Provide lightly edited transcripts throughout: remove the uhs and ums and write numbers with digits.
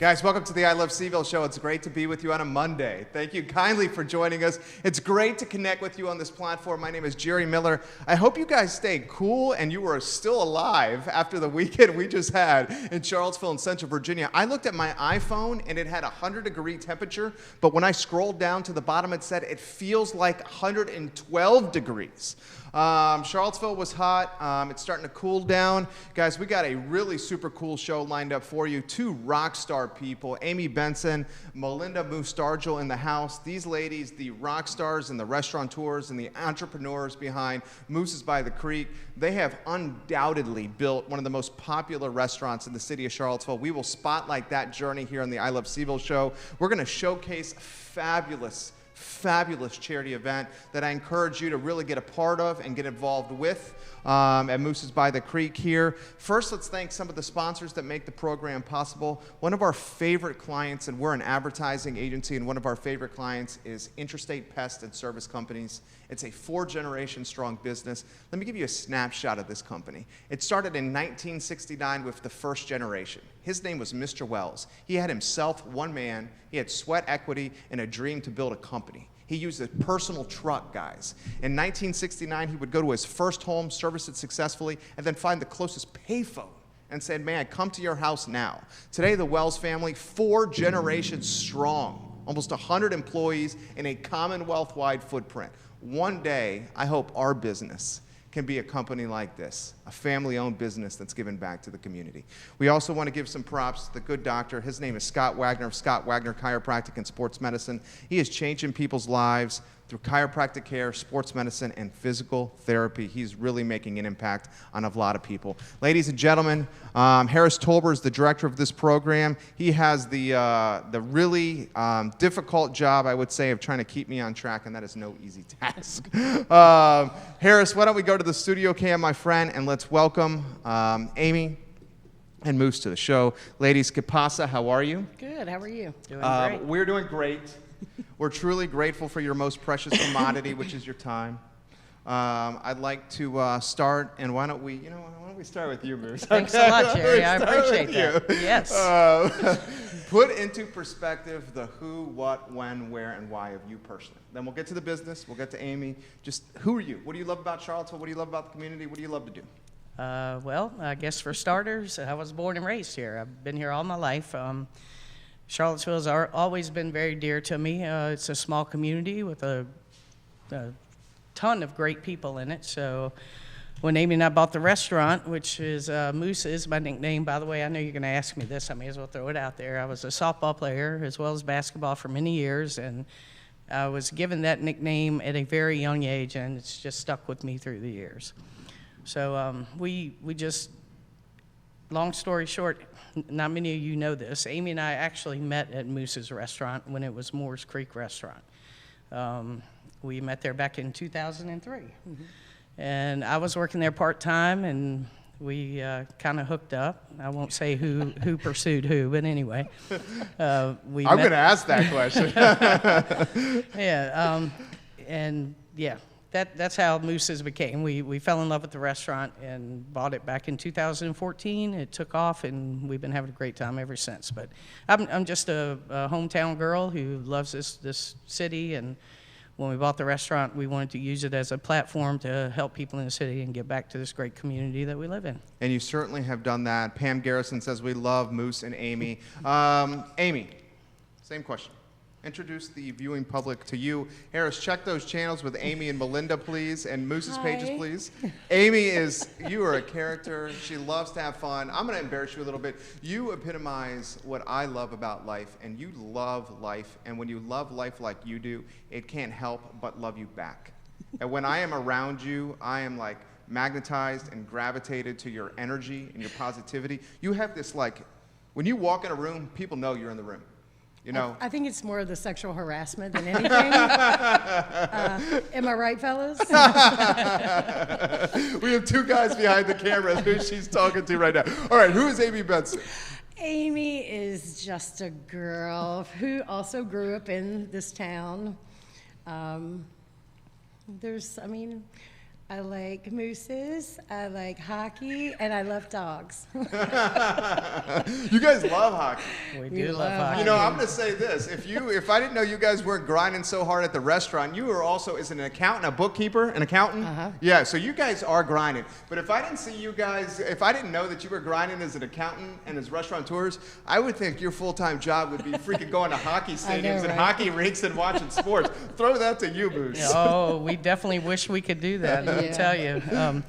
Guys, welcome to the I Love CVille Show. It's great to be with you on a Monday. Thank you kindly for joining us. It's great to connect with you on this platform. My name is Jerry Miller. I hope you guys stayed cool and you were still alive after the weekend we just had in Charlottesville and Central Virginia. I looked at my iPhone and it had a 100-degree temperature, but when I scrolled down to the bottom, it said it feels like 112 degrees. Charlottesville was hot. It's starting to cool down. Guys, we got a really super cool show lined up for you. Two rock star people, Amy Benson, Melinda Stargell in the house. These ladies, the rock stars and the restaurateurs and the entrepreneurs behind Moose's by the Creek, they have undoubtedly built one of the most popular restaurants in the city of Charlottesville. We will spotlight that journey here on the I Love CVille Show. We're going to showcase fabulous charity event that I encourage you to really get a part of and get involved with at Moose's by the Creek here. First, let's thank some of the sponsors that make the program possible. One of our favorite clients, and we're an advertising agency, and one of our favorite clients is Intrastate Pest and Service Companies. It's a 4-generation strong business. Let me give you a snapshot of this company. It started in 1969 with the first generation. His name was Mr. Wells. He had himself one man. He had sweat equity and a dream to build a company. He used a personal truck, guys. In 1969, he would go to his first home, service it successfully, and then find the closest payphone and said, "Man, come to your house now." Today, the Wells family, 4 generations strong, almost 100 employees in a Commonwealth-wide footprint. One day, I hope our business can be a company like this, a family-owned business that's given back to the community. We also want to give some props to the good doctor. His name is Scott Wagner of Scott Wagner Chiropractic and Sports Medicine. He is changing people's lives through chiropractic care, sports medicine, and physical therapy. He's really making an impact on a lot of people. Ladies and gentlemen, Harris Tolber is the director of this program. He has the really difficult job, I would say, of trying to keep me on track, and that is no easy task. Harris, why don't we go to the studio cam, my friend, and let's welcome Amy and Moose to the show. Ladies, que pasa? How are you? Good. How are you? Doing great. We're doing great. We're truly grateful for your most precious commodity, which is your time. I'd like to start, and why don't we start with you, Moose? Thanks a lot, Jerry. I appreciate that. Yes. Put into perspective the who, what, when, where, and why of you personally. Then we'll get to the business. We'll get to Amy. Just who are you? What do you love about Charlottesville? What do you love about the community? What do you love to do? Well, I guess for starters, I was born and raised here. I've been here all my life. Charlottesville has always been very dear to me. It's a small community with a ton of great people in it. So when Amy and I bought the restaurant, which is Moose's, my nickname, by the way, I know you're going to ask me this. I may as well throw it out there. I was a softball player as well as basketball for many years, and I was given that nickname at a very young age, and it's just stuck with me through the years. So we just, long story short, not many of you know this, Amy and I actually met at Moose's restaurant when it was Moore's Creek Restaurant. We met there back in 2003. Mm-hmm. And I was working there part-time, and we kind of hooked up. I won't say who pursued who, but anyway. I'm going to ask that question. Yeah, and yeah. That's how Moose's became. We fell in love with the restaurant and bought it back in 2014. It took off, and we've been having a great time ever since. But I'm just a hometown girl who loves this city, and when we bought the restaurant, we wanted to use it as a platform to help people in the city and give back to this great community that we live in. And you certainly have done that. Pam Garrison says we love Moose and Amy. Amy, same question. Introduce the viewing public to you. Harris, check those channels with Amy and Melinda, please, and Moose's pages, please. Amy you are a character. She loves to have fun. I'm going to embarrass you a little bit. You epitomize what I love about life, and you love life, and when you love life like you do, it can't help but love you back. And when I am around you, I am like magnetized and gravitated to your energy and your positivity. You have this when you walk in a room, people know you're in the room. You know, I think it's more of the sexual harassment than anything. Am I right, fellas? We have 2 guys behind the camera who she's talking to right now. All right, who is Amy Benson? Amy is just a girl who also grew up in this town. I like mooses, I like hockey, and I love dogs. You guys love hockey. We do love hockey. You know, I'm going to say this. If I didn't know you guys weren't grinding so hard at the restaurant, you were also, is an accountant, a bookkeeper, an accountant? Uh-huh. Yeah, so you guys are grinding. But if I didn't see you guys, if I didn't know that you were grinding as an accountant and as restaurateurs, I would think your full-time job would be freaking going to hockey stadiums and right? hockey rinks and watching sports. Throw that to you, Moose. Oh, we definitely wish we could do that, let me Yeah. tell you.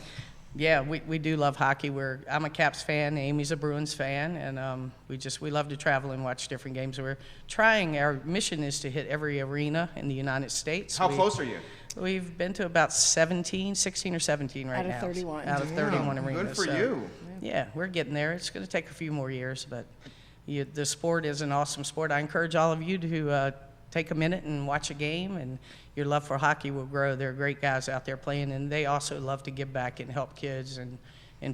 Yeah, we do love hockey. I'm a Caps fan, Amy's a Bruins fan, and we love to travel and watch different games. Our mission is to hit every arena in the United States. How close are you? We've been to about 16 or 17 right now. Out of 31. Out of 31 arenas. Good for so, you. Yeah, we're getting there. It's going to take a few more years, but the sport is an awesome sport. I encourage all of you to take a minute and watch a game, and your love for hockey will grow. There are great guys out there playing, and they also love to give back and help kids and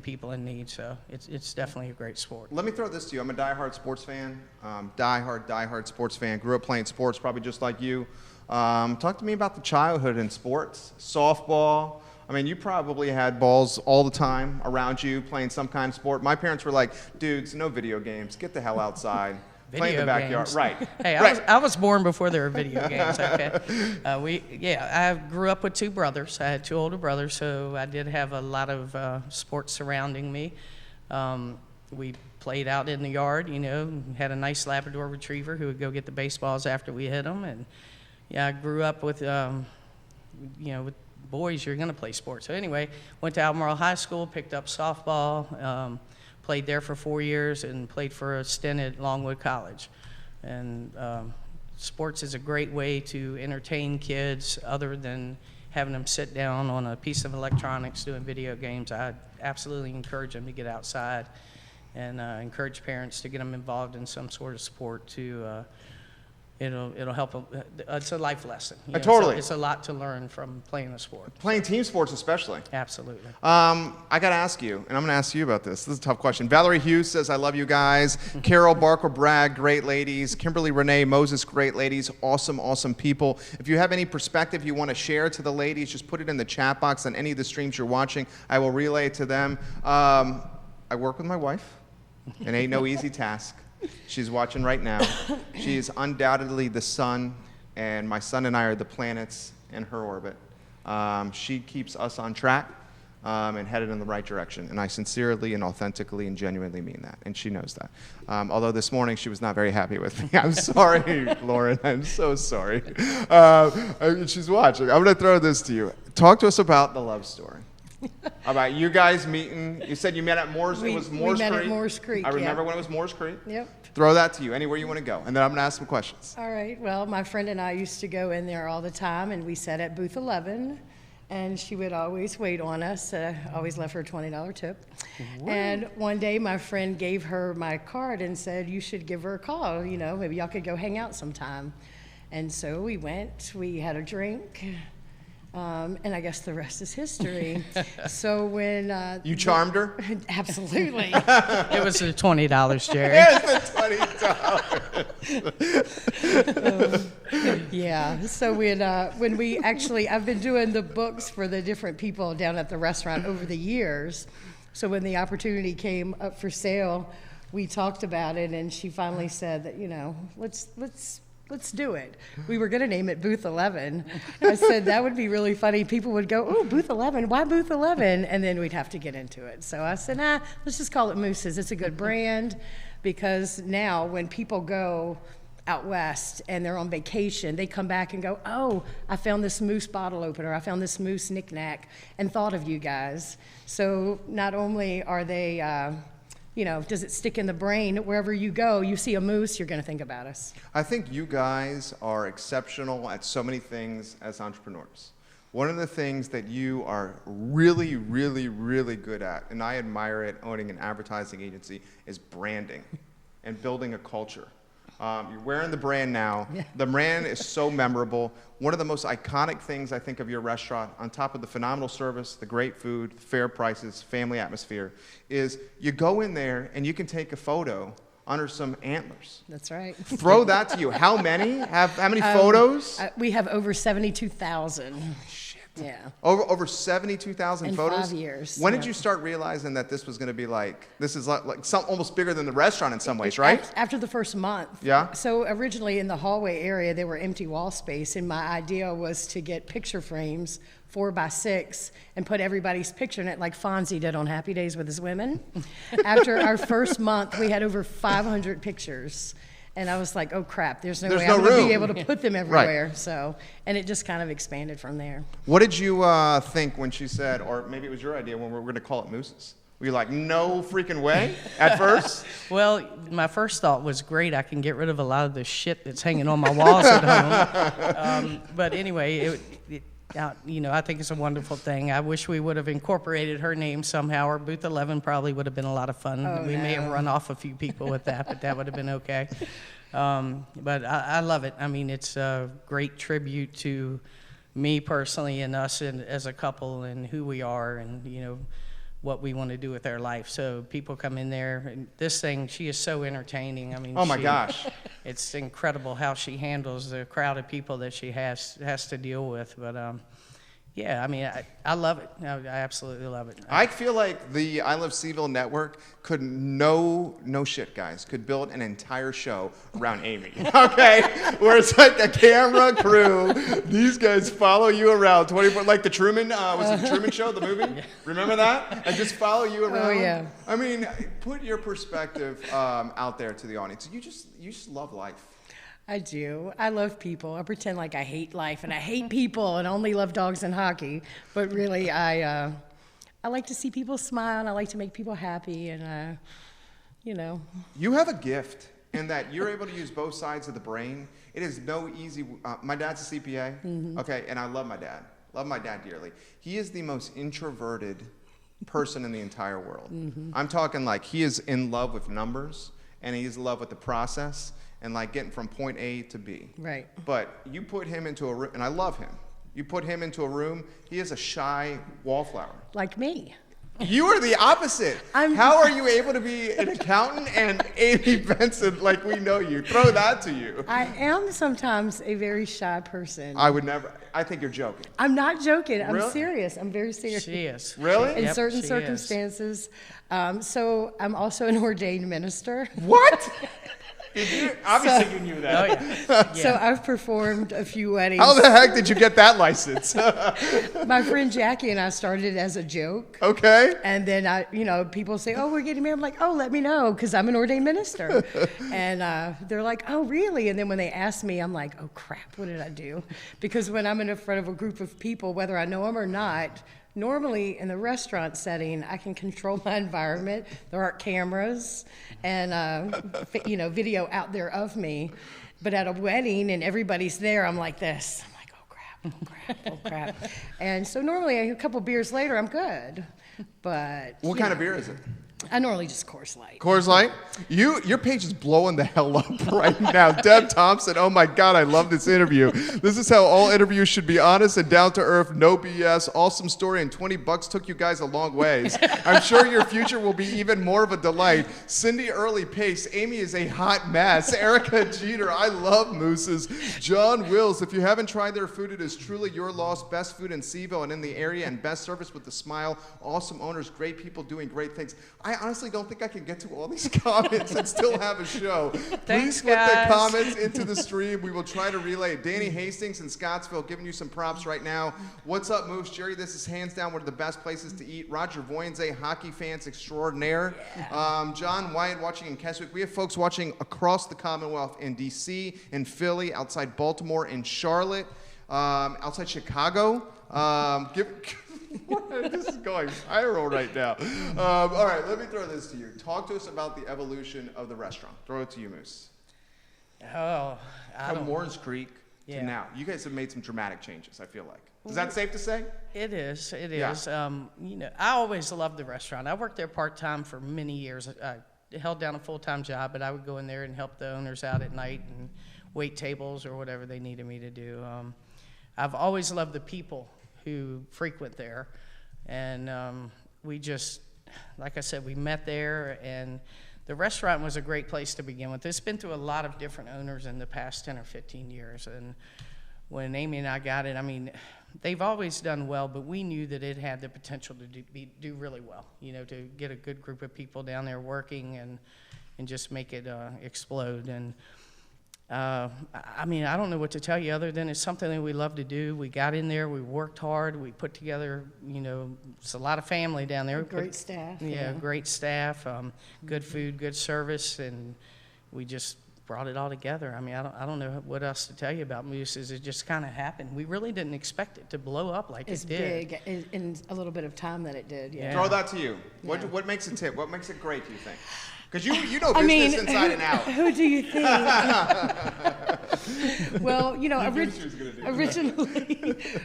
people in need. So it's definitely a great sport. Let me throw this to you. I'm a diehard sports fan. Diehard sports fan. Grew up playing sports, probably just like you. Talk to me about the childhood in sports. Softball. I mean, you probably had balls all the time around you playing some kind of sport. My parents were like, dudes, no video games. Get the hell outside. Play in the backyard. Games. Right. Hey, right. I was born before there were video games, okay? I grew up with two brothers. I had two older brothers, so I did have a lot of sports surrounding me. We played out in the yard, had a nice Labrador retriever who would go get the baseballs after we hit them. And yeah, I grew up with, with boys, you're going to play sports. So anyway, went to Albemarle High School, picked up softball, played there for 4 years, and played for a stint at Longwood College. And sports is a great way to entertain kids other than having them sit down on a piece of electronics doing video games. I absolutely encourage them to get outside, and encourage parents to get them involved in some sort of sport to it'll help them. It's a life lesson. Totally. It's a lot to learn from playing a sport. Playing team sports especially. Absolutely. I got to ask you, and I'm going to ask you about this. This is a tough question. Valerie Hughes says, I love you guys. Carol Barker Bragg, great ladies. Kimberly Renee Moses, great ladies. Awesome, awesome people. If you have any perspective you want to share to the ladies, just put it in the chat box on any of the streams you're watching. I will relay it to them. I work with my wife. It ain't no easy task. She's watching right now. She is undoubtedly the sun, and my son and I are the planets in her orbit. She keeps us on track and headed in the right direction, and I sincerely and authentically and genuinely mean that, and she knows that. Although this morning she was not very happy with me. I'm sorry, Lauren. I'm so sorry. She's watching. I'm going to throw this to you. Talk to us about the love story. About you guys meeting. You said you met at Moore's. It was Moore's Creek. We met at Moore's Creek. I remember when it was Moore's Creek. Yep. Throw that to you, anywhere you want to go, and then I'm going to ask some questions. All right. Well, my friend and I used to go in there all the time, and we sat at booth 11, and she would always wait on us. Always left her a $20 tip. Whoa. And one day, my friend gave her my card and said, "You should give her a call. Maybe y'all could go hang out sometime." And so we went. We had a drink. And I guess the rest is history. So when you charmed her? Absolutely. It was the $20, Jerry. It's the $20. Yeah. So when we actually, I've been doing the books for the different people down at the restaurant over the years. So when the opportunity came up for sale, we talked about it, and she finally said that let's do it. We were going to name it Booth 11. I said that would be really funny. People would go, "Oh, Booth 11, why Booth 11?" And then we'd have to get into it. So I said, let's just call it Moose's. It's a good brand, because now when people go out west and they're on vacation, they come back and go, "Oh, I found this Moose bottle opener. I found this Moose knick-knack and thought of you guys." So not only are they does it stick in the brain? Wherever you go, you see a moose, you're going to think about us. I think you guys are exceptional at so many things as entrepreneurs. One of the things that you are really, really, really good at, and I admire it owning an advertising agency, is branding and building a culture. You're wearing the brand now. Yeah. The brand is so memorable. One of the most iconic things I think of your restaurant, on top of the phenomenal service, the great food, fair prices, family atmosphere, is you go in there and you can take a photo under some antlers. That's right. Throw that to you. How many? How many photos? We have over 72,000. Shit. Yeah. Over 72,000 In photos? 5 years. When did you start realizing that this was going to be this is like some almost bigger than the restaurant in some ways, right? After the first month. Yeah. So originally in the hallway area, there were empty wall space, and my idea was to get picture frames 4 by 6 and put everybody's picture in it like Fonzie did on Happy Days with his women. After our first month, we had over 500 pictures. And I was like, oh crap, there's no way I'm going to be able to put them everywhere. Right. So, and it just kind of expanded from there. What did you think when she said, or maybe it was your idea when we were going to call it Moose's? Were you like, no freaking way at first? Well, my first thought was, great, I can get rid of a lot of the shit that's hanging on my walls at home. But anyway, I think it's a wonderful thing. I wish we would have incorporated her name somehow, or Booth 11 probably would have been a lot of fun. We may have run off a few people with that, but that would have been okay. But I love it. I mean, it's a great tribute to me personally and us as a couple and who we are and, what we want to do with our life. So people come in there, and this thing, she is so entertaining. I mean, oh my gosh. It's incredible how she handles the crowd of people that she has to deal with. But yeah, I mean, I love it. I absolutely love it. I feel like the I Love CVille network could, no shit, guys, could build an entire show around Amy, okay? Where it's like a camera crew. These guys follow you around 24, like the Truman, was it the Truman Show, the movie? Yeah. Remember that? And just follow you around. Oh, yeah. I mean, put your perspective out there to the audience. You just love life. I do. I love people. I pretend like I hate life and I hate people and only love dogs and hockey. But really, I like to see people smile and I like to make people happy and, You have a gift in that you're able to use both sides of the brain. It is no easy. My dad's a CPA, okay, and I love my dad. Love my dad dearly. He is the most introverted person in the entire world. I'm talking like he is in love with numbers and he's in love with the process. And like getting from point A to B. Right. But you put him into a room, and I love him. You put him into a room, he is a shy wallflower. Like me. You are the opposite. How are you able to be an accountant and Amy Benson like we know you? Throw that to you. I am sometimes a very shy person. I would never. I think you're joking. I'm not joking. I'm Really? serious. I'm very serious. She is. Really? In Yep, certain she circumstances. So I'm also an ordained minister. What? Obviously you knew that. Oh, yeah. So I've performed a few weddings. How the heck did you get that license? My friend Jackie and I started as a joke. Okay. And then people say, oh, we're getting married. I'm like, oh, let me know, because I'm an ordained minister. And they're like, oh, really? And then when they ask me, I'm like, oh, crap, what did I do? Because when I'm in front of a group of people, whether I know them or not, normally in the restaurant setting, I can control my environment. There aren't cameras and, video out there of me. But at a wedding and everybody's there, I'm like this. I'm like, oh, crap. And so normally a couple beers later, I'm good. But What kind of beer is it? I normally just Coors Light. Coors Light? Your page is blowing the hell up right now. Deb Thompson, oh my God, I love this interview. This is how all interviews should be: honest and down to earth, no BS, awesome story, and $20 took you guys a long ways. I'm sure your future will be even more of a delight. Cindy Early Pace, Amy is a hot mess. Erica Jeter, I love Moose's. John Wills, if you haven't tried their food, it is truly your loss. Best food in CVille and in the area, and best service with a smile. Awesome owners, great people doing great things. I honestly don't think I can get to all these comments and still have a show. Thanks, Please put guys. the comments into the stream. We will try to relay it. Danny Hastings in Scottsville giving you some props right now. What's up, Moose? Jerry, this is hands down one of the best places to eat. Roger Voyenze, hockey fans extraordinaire. Yeah. John Wyatt watching in Keswick. We have folks watching across the Commonwealth in D.C., in Philly, outside Baltimore, in Charlotte, outside Chicago. This is going viral right now. All right, let me throw this to you. Talk to us about the evolution of the restaurant. Throw it to you, Moose. Oh, From Warrens Creek to now. You guys have made some dramatic changes, I feel like. Is that safe to say? It is. It Yeah. is. I always loved the restaurant. I worked there part-time for many years. I held down a full-time job, but I would go in there and help the owners out at night and wait tables or whatever they needed me to do. I've always loved the people who frequent there, and we just, like I said, we met there, and the restaurant was a great place to begin with. It's been through a lot of different owners in the past 10 or 15 years, and when Amy and I got it, I mean, they've always done well, but we knew that it had the potential to do really well, to get a good group of people down there working and just make it explode. And I mean, I don't know what to tell you other than it's something that we love to do. We got in there, we worked hard, we put together, it's a lot of family down there. Great staff. Yeah, great staff, good food, good service, and we just brought it all together. I mean, I don't know what else to tell you about Moose's. It just kind of happened. We really didn't expect it to blow up like it did. As big in a little bit of time that it did. Yeah. Throw that to you. What makes it tip? What makes it great, do you think? Because you know business inside and out. Who do you think? Well,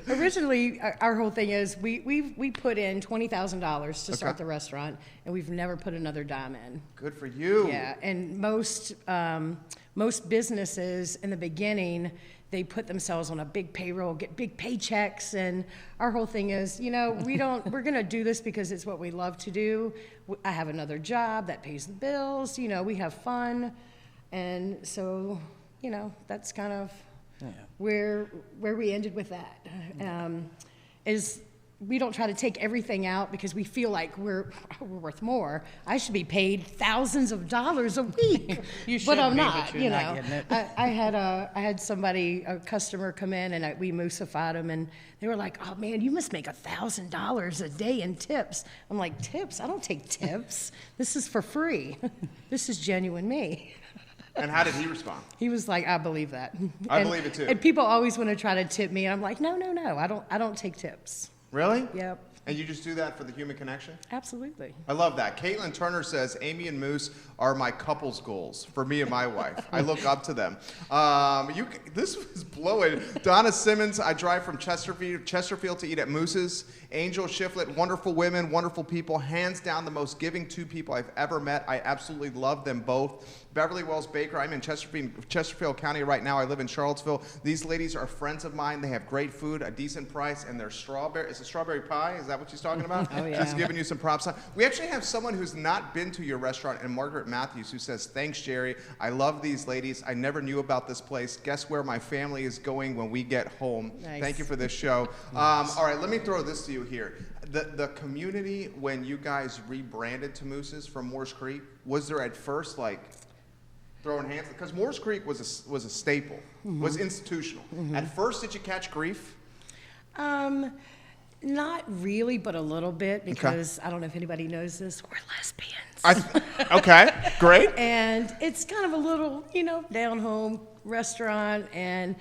originally, our whole thing is we put in $20,000 to start the restaurant, and we've never put another dime in. Good for you. Yeah, and most businesses in the beginning, they put themselves on a big payroll, get big paychecks, and our whole thing is, we're gonna do this because it's what we love to do. I have another job that pays the bills, we have fun, and so, that's kind of where we ended with that. Is we don't try to take everything out because we feel like we're worth more. I should be paid thousands of dollars a week, but I'm not. But you're not getting it. I had somebody, a customer, come in and we moosified them, and they were like, "Oh man, you must make $1,000 a day in tips." I'm like, "Tips? I don't take tips. This is for free. This is genuine me." And how did he respond? He was like, "I believe that." I believe it too. And people always want to try to tip me, and I'm like, "No, I don't take tips." Really? Yep. And you just do that for the human connection? Absolutely. I love that. Caitlin Turner says, Amy and Moose are my couples goals for me and my wife. I look up to them. This was blowing. Donna Simmons, I drive from Chesterfield to eat at Moose's. Angel Shiflett, wonderful women, wonderful people. Hands down the most giving two people I've ever met. I absolutely love them both. Beverly Wells Baker, I'm in Chesterfield County right now. I live in Charlottesville. These ladies are friends of mine. They have great food, a decent price, and their strawberry, is it strawberry pie? Is that what she's talking about? Oh, yeah. She's giving you some props. We actually have someone who's not been to your restaurant, and Margaret Matthews, who says, thanks, Jerry. I love these ladies. I never knew about this place. Guess where my family is going when we get home? Nice. Thank you for this show. All right, let me throw this to you here. The community, when you guys rebranded to Moose's from Moores Creek, was there at first like throwing hands? Because Moores Creek was a staple, was institutional. At first, did you catch grief? Not really, but a little bit, because I don't know if anybody knows this, we're lesbians. Okay, great. And it's kind of a little, down-home restaurant, and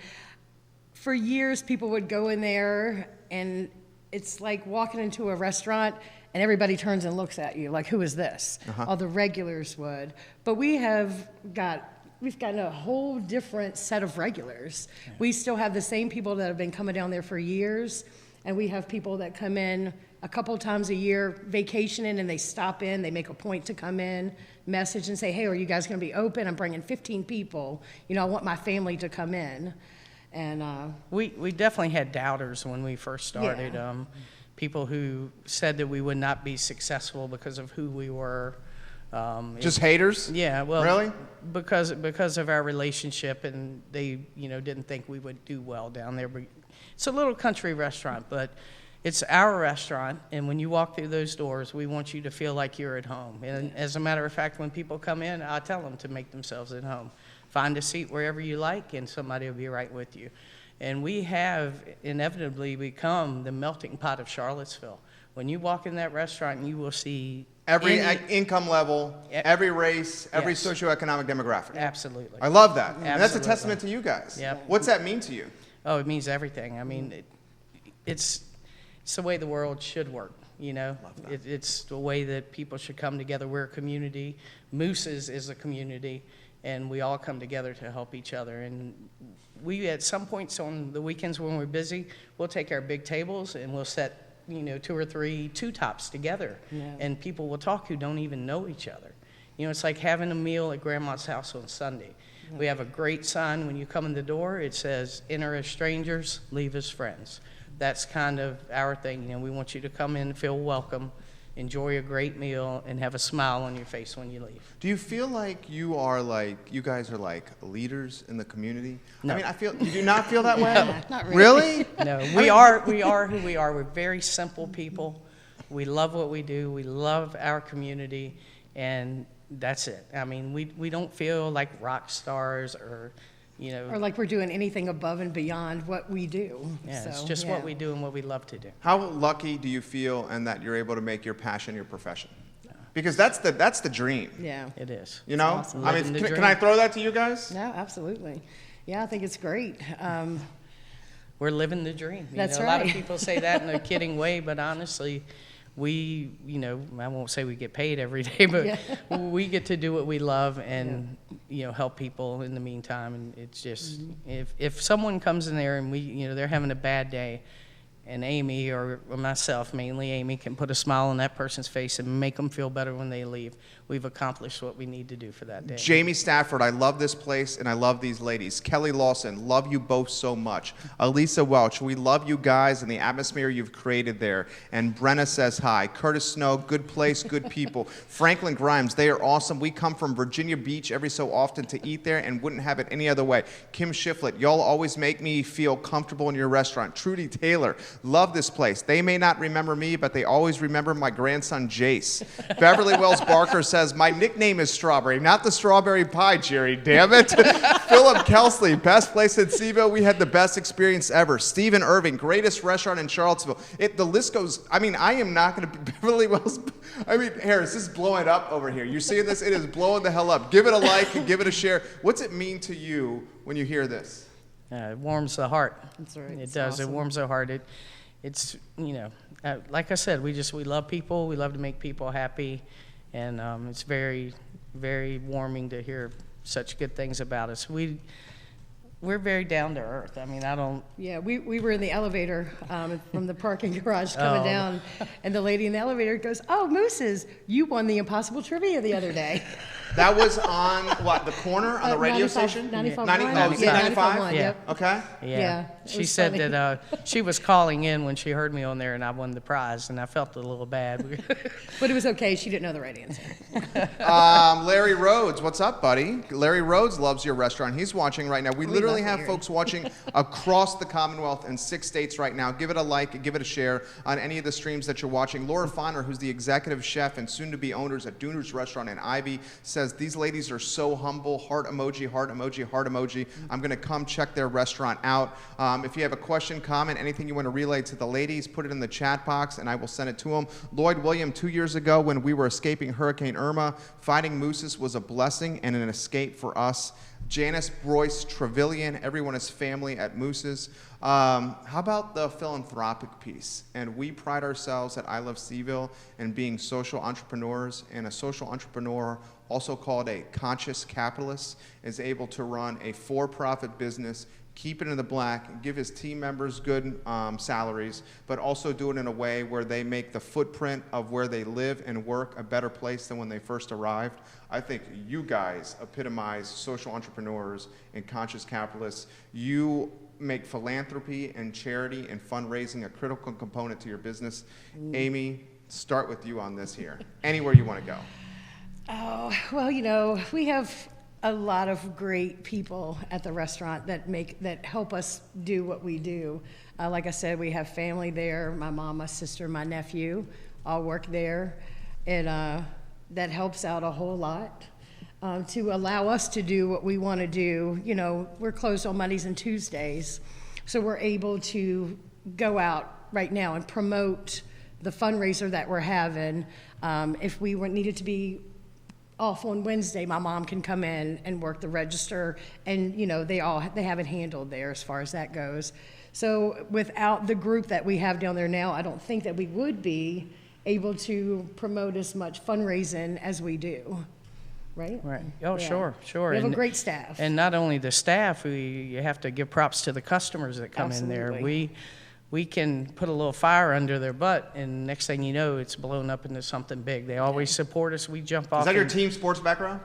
for years people would go in there, and it's like walking into a restaurant and everybody turns and looks at you like, who is this? All the regulars would. But we've gotten a whole different set of regulars. Yeah. We still have the same people that have been coming down there for years, and we have people that come in a couple times a year vacationing, and they stop in, they make a point to come in, message and say, hey, are you guys gonna be open? I'm bringing 15 people. I want my family to come in. And we definitely had doubters when we first started. Yeah. People who said that we would not be successful because of who we were. Just haters? Yeah, well, really? Because of our relationship, and they didn't think we would do well down there. It's a little country restaurant, but it's our restaurant, and when you walk through those doors, we want you to feel like you're at home. And as a matter of fact, when people come in, I tell them to make themselves at home. Find a seat wherever you like, and somebody will be right with you. And we have inevitably become the melting pot of Charlottesville. When you walk in that restaurant, you will see every income level, every race, every socioeconomic demographic. Absolutely. I love that. Absolutely. And that's a testament to you guys. Yep. What's that mean to you? Oh, it means everything. I mean, it's the way the world should work. Love that. It's the way that people should come together. We're a community. Moose's is a community, and we all come together to help each other. And we, at some points on the weekends when we're busy, we'll take our big tables and we'll set 2 or 3 two-tops together, and people will talk who don't even know each other. It's like having a meal at Grandma's house on Sunday. We have a great sign when you come in the door. It says, enter as strangers, leave as friends. That's kind of our thing. We want you to come in and feel welcome enjoy a great meal, and have a smile on your face when you leave. Do you feel like you guys are like leaders in the community? No. I mean, you do not feel that way? Not Really? No, we are who we are. We're very simple people. We love what we do. We love our community, and that's it. I mean, we don't feel like rock stars or, Or like we're doing anything above and beyond what we do. yeah, it's So, just yeah. what we do and what we love to do. How lucky do you feel and that you're able to make your passion your profession? Because that's the dream. Yeah. It is. You know? awesome. I mean, Living the can dream. I throw that to you guys? No, absolutely. Yeah, I think it's great. We're living the dream. That's A lot of right. people say that in a kidding way, but honestly, we, I won't say we get paid every day, but Yeah. we get to do what we love and, help people in the meantime. And it's just, if someone comes in there and they're having a bad day, and Amy, or myself, mainly Amy, can put a smile on that person's face and make them feel better when they leave, we've accomplished what we need to do for that day. Jamie Stafford, I love this place and I love these ladies. Kelly Lawson, love you both so much. Elisa Welch, we love you guys and the atmosphere you've created there. And Brenna says hi. Curtis Snow, good place, good people. Franklin Grimes, they are awesome. We come from Virginia Beach every so often to eat there and wouldn't have it any other way. Kim Shiflett, y'all always make me feel comfortable in your restaurant. Trudy Taylor, love this place. They may not remember me, but they always remember my grandson Jace. Beverly Wells Barker says, my nickname is Strawberry, not the strawberry pie, Jerry, damn it. Philip Kelsley, best place in CVille. We had the best experience ever. Stephen Irving, greatest restaurant in Charlottesville. The list goes, I mean, I am not going to be Beverly Wells. I mean, Harris, this is blowing up over here. You see this? It is blowing the hell up. Give it a like and give it a share. What's it mean to you when you hear this? It warms the heart. That's right. It It's does. It awesome. warms the heart. It's, like I said, we love people. We love to make people happy. And it's very, very warming to hear such good things about us. We're very down to earth. I mean, Yeah, we were in the elevator from the parking garage coming down, and the lady in the elevator goes, "Oh, Mooses, you won the Impossible Trivia the other day." That was on, what, the corner on the radio 95 station? 95.1. 90, Yeah, 95? 95.1, Yeah. yep. Okay. Yeah. it She was said funny. that she was calling in when she heard me on there and I won the prize, and I felt a little bad. But it was okay. She didn't know the right answer. Larry Rhodes, what's up, buddy? Larry Rhodes loves your restaurant. He's watching right now. We literally love have Larry. folks watching across the Commonwealth in 6 states right now. Give it a like, give it a share on any of the streams that you're watching. Laura Fonner, who's the executive chef and soon-to-be owners at Dooner's Restaurant in Ivy, says these ladies are so humble. Heart emoji, heart emoji, heart emoji. I'm going to come check their restaurant out. If you have a question, comment, anything you want to relay to the ladies, put it in the chat box and I will send it to them. Lloyd William, 2 years ago when we were escaping Hurricane Irma, fighting mooses was a blessing and an escape for us. Janice Royce Trevelyan, everyone is family at Moose's. How about the philanthropic piece? And we pride ourselves at I Love CVille in being social entrepreneurs, and a social entrepreneur, also called a conscious capitalist, is able to run a for-profit business, keep it in the black, give his team members good salaries, but also do it in a way where they make the footprint of where they live and work a better place than when they first arrived. I think you guys epitomize social entrepreneurs and conscious capitalists. You make philanthropy and charity and fundraising a critical component to your business. Amy, start with you on this here. Anywhere you want to go. Oh, well, we have a lot of great people at the restaurant that help us do what we do. Like I said, we have family there. My mom, my sister, my nephew all work there. And that helps out a whole lot to allow us to do what we want to do. We're closed on Mondays and Tuesdays, so we're able to go out right now and promote the fundraiser that we're having. If we needed to be off on Wednesday, my mom can come in and work the register, and they have it handled there as far as that goes. So without the group that we have down there now, I don't think that we would be able to promote as much fundraising as we do, right? Right. Oh, Yeah. sure. We have a And- great staff. And not only the staff, you have to give props to the customers that come in there. Absolutely. We can put a little fire under their butt, and next thing you know, it's blown up into something big. They always support us. We jump off. Is that your and- team sports background?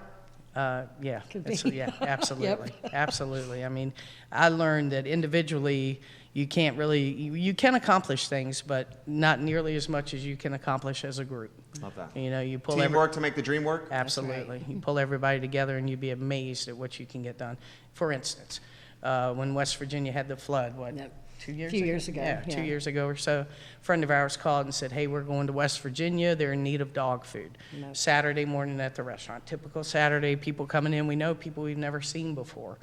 Yeah, Could be. yeah, absolutely, absolutely. I mean, I learned that individually, you can't really, you can accomplish things, but not nearly as much as you can accomplish as a group. Love that. You know, you pull Teamwork to make the dream work? Absolutely. You pull everybody together and you'd be amazed at what you can get done. For instance, when West Virginia had the flood, what, Yep. 2 years Few ago? years ago, Yeah, yeah. 2 years ago or so. A friend of ours called and said, hey, we're going to West Virginia. They're in need of dog food. Yep. Saturday morning at the restaurant. Typical Saturday, people coming in. We know people we've never seen before.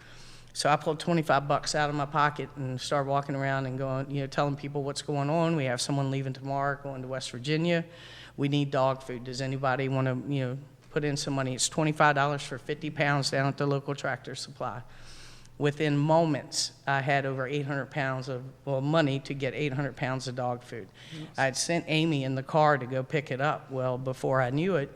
So I pulled $25 out of my pocket and started walking around and going, you know, telling people what's going on. We have someone leaving tomorrow going to West Virginia. We need dog food. Does anybody want to, you know, put in some money? It's $25 for 50 pounds down at the local Tractor Supply. Within moments, I had over 800 pounds of, well, money to get 800 pounds of dog food. Yes. I had sent Amy in the car to go pick it up. Well, before I knew it,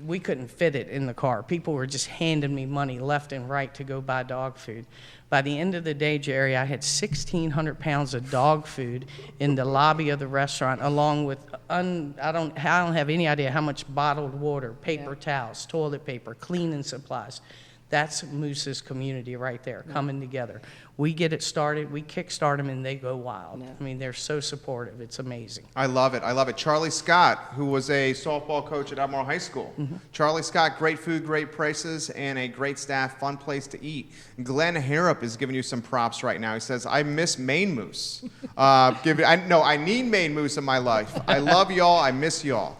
we couldn't fit it in the car. People were just handing me money left and right to go buy dog food. By the end of the day, Jerry, I had 1,600 pounds of dog food in the lobby of the restaurant, along with, I don't have any idea how much bottled water, paper towels, toilet paper, cleaning supplies. That's Moose's community right there, coming together. We get it started, we kickstart them, and they go wild. Yeah. I mean, they're so supportive. It's amazing. I love it. I love it. Charlie Scott, who was a softball coach at Albemarle High School. Charlie Scott, great food, great prices, and a great staff, fun place to eat. Glenn Harrop is giving you some props right now. He says, I miss Maine Moose. I need Maine Moose in my life. I love y'all. I miss y'all.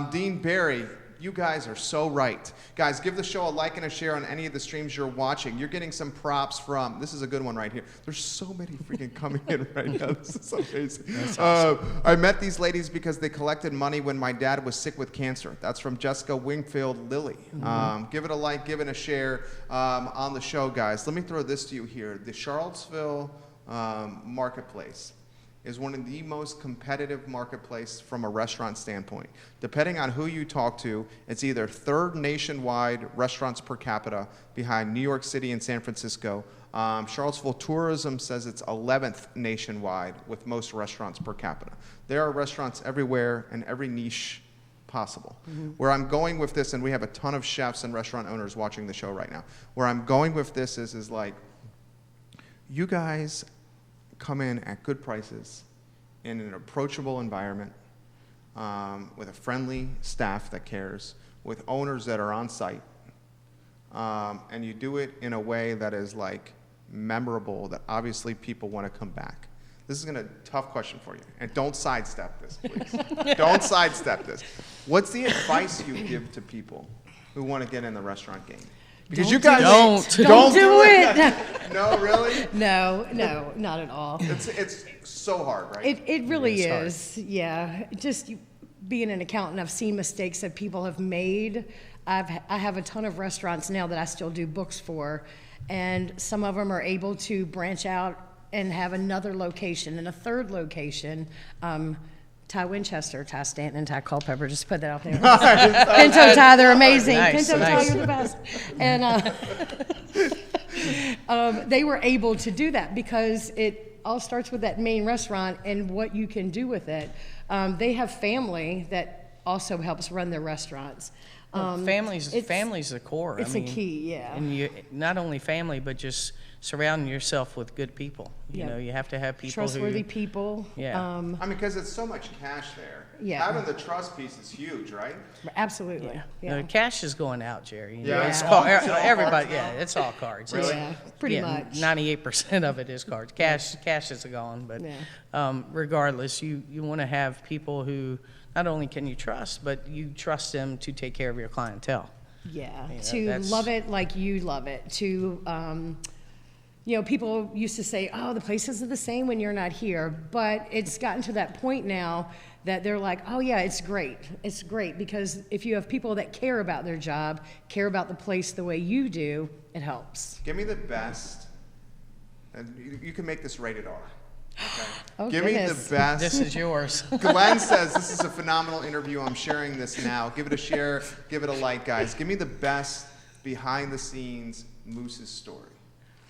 Dean Barry, you guys are so right. Guys, give the show a like and a share on any of the streams you're watching. You're getting some props from, this is a good one right here. There's so many freaking coming in right now. This is amazing. That's awesome. I met these ladies because they collected money when my dad was sick with cancer. That's from Jessica Wingfield Lilly. Give it a like, give it a share on the show, guys. Let me throw this to you here. The Charlottesville marketplace is one of the most competitive marketplace from a restaurant standpoint. Depending on who you talk to, it's either third nationwide restaurants per capita behind New York City and San Francisco. Charlottesville Tourism says it's 11th nationwide with most restaurants per capita. There are restaurants everywhere in every niche possible. Where I'm going with this, and we have a ton of chefs and restaurant owners watching the show right now, where I'm going with this is like, you guys come in at good prices in an approachable environment with a friendly staff that cares, with owners that are on site, and you do it in a way that is like memorable, that obviously people want to come back. This is a tough question for you, and don't sidestep this, please. Don't sidestep this. What's the advice you give to people who want to get in the restaurant game? Because you guys don't do it. No, really? No, not at all. It's so hard, right? It really is. Yeah. Just being an accountant, I've seen mistakes that people have made. I have a ton of restaurants now that I still do books for, and some of them are able to branch out and have another location and a third location. Ty Winchester, Ty Stanton, and Ty Culpepper, just put that out there. Pinto Ty, they're amazing. Nice, Pinto Ty, nice. you're the best. And they were able to do that because it all starts with that main restaurant and what you can do with it. They have family that also helps run their restaurants. Family's the core. It's a key, yeah. And you not only family, but just surrounding yourself with good people. You know, you have to have people trustworthy people. Yeah. I mean, because it's so much cash there. Yeah. Having the trust piece is huge, right? Absolutely. Yeah. The cash is going out, Jerry. You know, Yeah. it's Yeah. all, It's all everybody. cards Yeah, now? it's all cards. Really? Yeah, pretty much. 98% of it is cards. Cash is gone, but regardless, you want to have people who not only can you trust, but you trust them to take care of your clientele. Yeah, You know, to that's- love it like you love it. To, people used to say, oh, the places are the same when you're not here. But it's gotten to that point now that they're like, oh, yeah, it's great. It's great because if you have people that care about their job, care about the place the way you do, it helps. Give me the best, and you can make this rated R. Okay? Oh, Give goodness. me the best. This is yours. Glenn says this is a phenomenal interview. I'm sharing this now. Give it a share. Give it a like, guys. Give me the best behind-the-scenes Moose's story.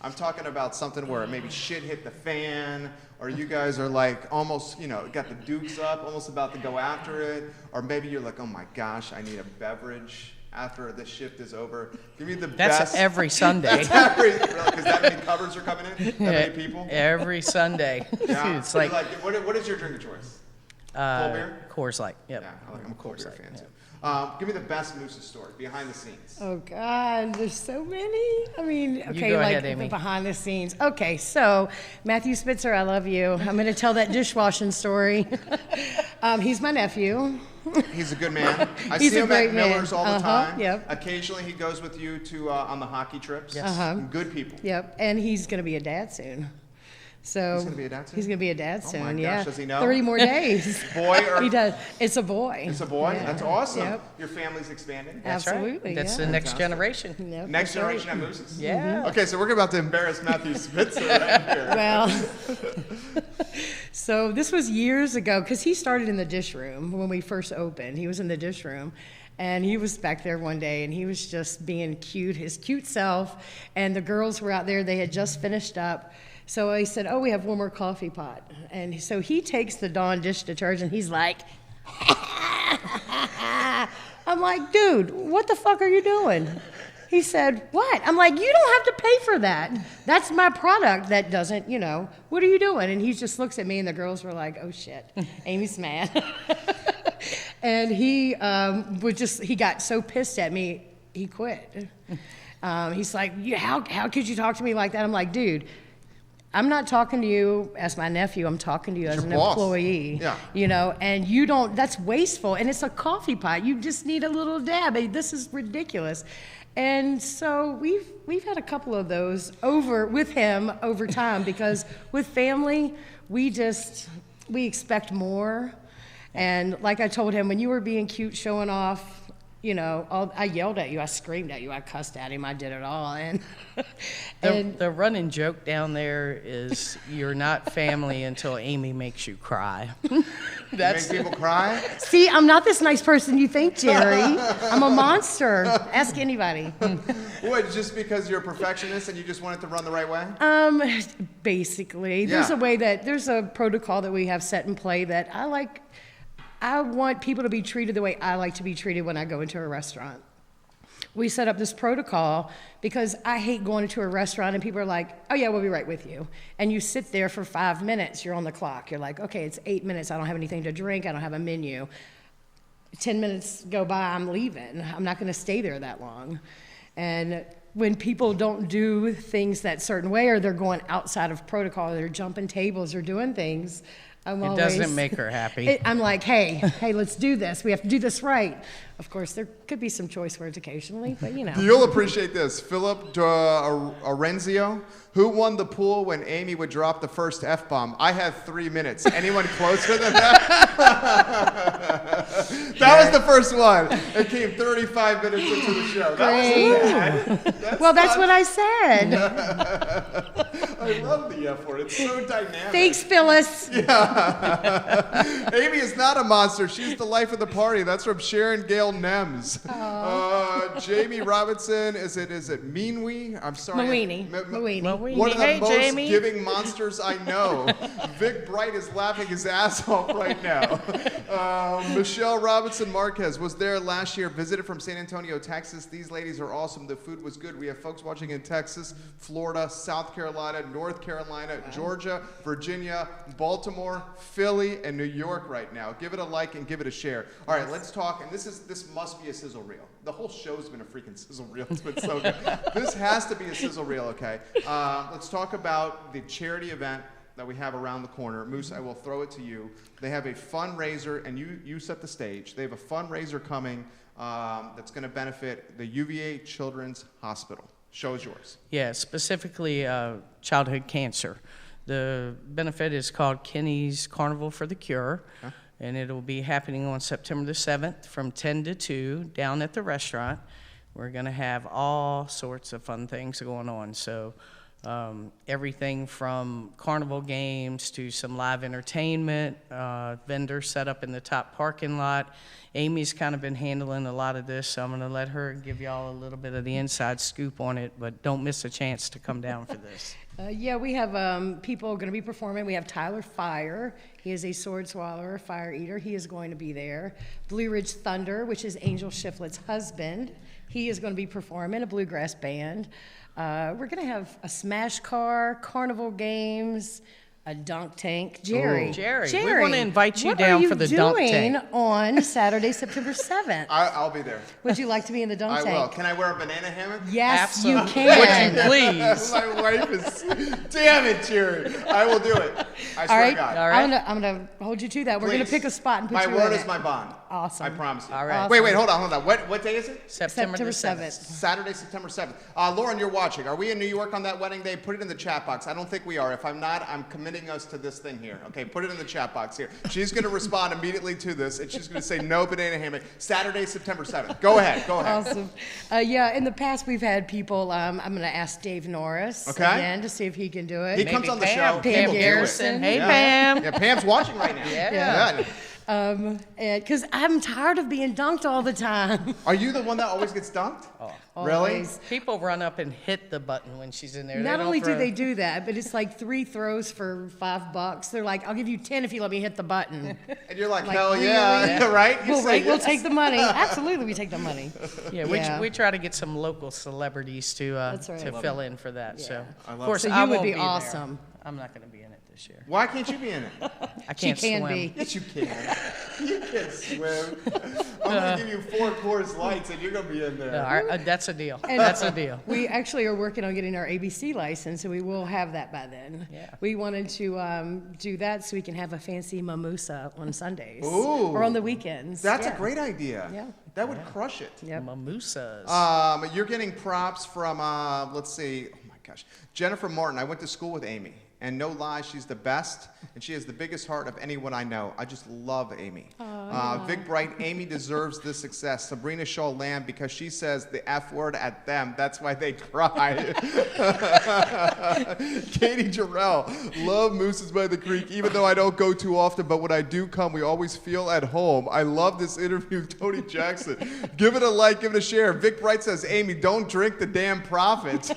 I'm talking about something where maybe shit hit the fan, or you guys are like almost, got the dukes up, almost about to go after it, or maybe you're like, oh my gosh, I need a beverage. after the shift is over. Give me the That's best. every Sunday. That's every, really, because that many covers are coming in? That many people? Every Sunday. Yeah. It's like what is your drink of choice? Cold beer? Coors Light. Yep. Yeah, I'm a cold beer fan too. Yeah. Give me the best Moose's story, behind the scenes. Oh God, there's so many. I mean, okay, go like ahead, Amy. the behind the scenes. Okay, so Matthew Spitzer, I love you. I'm going to tell that dishwashing story. He's my nephew. He's a good man. I He's see a him great at man. Miller's all the time. Yep. Occasionally he goes with you to on the hockey trips. Yes. Good people. Yep, and he's going to be a dad soon. So He's gonna be a dad soon? He's going to be a dad Oh soon. my gosh, yeah. does he know? 30 more days. Boy or He does. It's a boy. It's a boy? Yeah. That's awesome. Yep. Your family's expanding. That's right. Absolutely, That's yeah. the next Fantastic. generation. Yep, Next that's right. generation at Moose's. Yeah. Okay, so we're about to embarrass Matthew Spitzer right here. Well, so this was years ago because he started in the dish room when we first opened. He was in the dish room. And he was back there one day, and he was just being cute, his cute self. And the girls were out there. They had just finished up. So I said, oh, we have one more coffee pot. And so he takes the Dawn dish detergent. He's like, I'm like, dude, what the fuck are you doing? He said, what? I'm like, you don't have to pay for that. That's my product that doesn't, what are you doing? And he just looks at me, and the girls were like, oh, shit, Amy's mad. And he he got so pissed at me, he quit. He's like, how could you talk to me like that? I'm like, dude, I'm not talking to you as my nephew. I'm talking to you as an boss. employee. Yeah. And you don't, that's wasteful. And it's a coffee pot. You just need a little dab. This is ridiculous. And so we've had a couple of those with him over time because with family, we expect more. And like I told him, when you were being cute, showing off, I yelled at you, I screamed at you, I cussed at him, I did it all. And The running joke down there is you're not family until Amy makes you cry. Make people cry? see, I'm not this nice person you think, Jerry. I'm a monster. Ask anybody. What, just because you're a perfectionist and you just want it to run the right way? Basically, Yeah. there's a protocol that we have set in play that I like. I want people to be treated the way I like to be treated when I go into a restaurant. We set up this protocol because I hate going into a restaurant and people are like, oh yeah, we'll be right with you. And you sit there for 5 minutes, you're on the clock. You're like, okay, it's 8 minutes, I don't have anything to drink, I don't have a menu. 10 minutes go by, I'm leaving. I'm not gonna stay there that long. And when people don't do things that certain way or they're going outside of protocol, they're jumping tables or doing things, It doesn't make her happy. I'm like, hey, let's do this. We have to do this right. Of course, there could be some choice words occasionally, but You'll appreciate this. Philip Arenzio, who won the pool when Amy would drop the first F-bomb? I had 3 minutes. Anyone closer than that? That was the first one. It came 35 minutes into the show. That wasn't bad. That's what I said. I love the F word. It's so dynamic. Thanks, Phyllis. Amy is not a monster. She's the life of the party. That's from Sharon Gale Nems. Jamie Robinson, is it Meanwee? I'm sorry. Mawini. One of the Hey, most Jamie. giving monsters I know. Vic Bright is laughing his ass off right now. Michelle Robinson Marquez was there last year, visited from San Antonio, Texas. These ladies are awesome. The food was good. We have folks watching in Texas, Florida, South Carolina, North Carolina, Georgia, Virginia, Baltimore, Philly, and New York right now. Give it a like and give it a share. All right, let's talk. And this must be a sizzle reel. The whole show's been a freaking sizzle reel. It's been so good. This has to be a sizzle reel, okay? Let's talk about the charity event that we have around the corner. Moose, I will throw it to you. They have a fundraiser, and you set the stage. They have a fundraiser coming that's going to benefit the UVA Children's Hospital. Show is yours. Yeah, specifically childhood cancer. The benefit is called Kenny's Carnival for the Cure. Huh? And it'll be happening on September the 7th from 10 to 2 down at the restaurant. We're going to have all sorts of fun things going on. So everything from carnival games to some live entertainment, vendors set up in the top parking lot. Amy's kind of been handling a lot of this, so I'm going to let her give y'all a little bit of the inside scoop on it, but don't miss a chance to come down for this. Yeah, we have people going to be performing. We have Tyler Fire. He is a sword swallower, fire eater. He is going to be there. Blue Ridge Thunder, which is Angel Shiflet's husband. He is going to be performing, a bluegrass band. We're going to have a smash car, carnival games, a dunk tank. Jerry. Jerry, we want to invite you down for the dunk tank. What are you doing on Saturday, September 7th? I'll be there. Would you like to be in the dunk I tank? will. Can I wear a banana hammock? Yes, Absolutely. you can. Would you please? My wife is. Damn it, Jerry. I will do it. I swear to God. All right. I'm gonna hold you to that. We're gonna Please. pick a spot and put my you in word it. is my bond. Awesome. I promise you. All right. Wait, hold on. What day is it? September the 7th. 7th. Saturday, September 7th. Lauren, you're watching. Are we in New York on that wedding day? Put it in the chat box. I don't think we are. If I'm not, I'm committing us to this thing here. Okay, put it in the chat box here. She's going to respond immediately to this, and she's going to say no banana hammock. Saturday, September 7th. Go ahead. Awesome. Yeah, in the past we've had people. I'm going to ask Dave Norris again to see if he can do it. He comes on the Pam. show. Pam Pam will do it. Garrison. Hey, Yeah. Pam. Yeah, Pam's watching right now. Yeah. Because I'm tired of being dunked all the time. Are you the one that always gets dunked? Really? Always. People run up and hit the button when she's in there. Not don't only do throw- they do that, but it's like 3 throws for $5. They're like, I'll give you 10 if you let me hit the button. And you're like, Like, hell really? yeah, right? You say We'll yes. take the money. Absolutely, we take the money. Yeah, we try to get some local celebrities to That's right. to fill in for that. So, I of love course, it. So I you would won't be there. awesome. I'm not going to be in it this year. Why can't you be in it? I can't She can swim. be. Yes, you can. You can swim. I'm going to give you 4 Coors Lights, and you're going to be in there. No, that's a deal. That's a deal. We actually are working on getting our ABC license, and we will have that by then. Yeah. We wanted to do that so we can have a fancy mimosa on Sundays. Ooh. Or on the weekends. That's Yeah. a great idea. Yeah. That would crush it. Yep. Mimosas. You're getting props from, let's see, oh my gosh, Jennifer Martin. I went to school with Amy, and no lie, she's the best, and she has the biggest heart of anyone I know. I just love Amy. Vic Bright, Amy deserves this success. Sabrina Shaw Lamb, because she says the F word at them. That's why they cry. Katie Jarrell, love Mooses by the Creek, even though I don't go too often, but when I do come, we always feel at home. I love this interview, Tony Jackson. Give it a like, give it a share. Vic Bright says, Amy, don't drink the damn profit.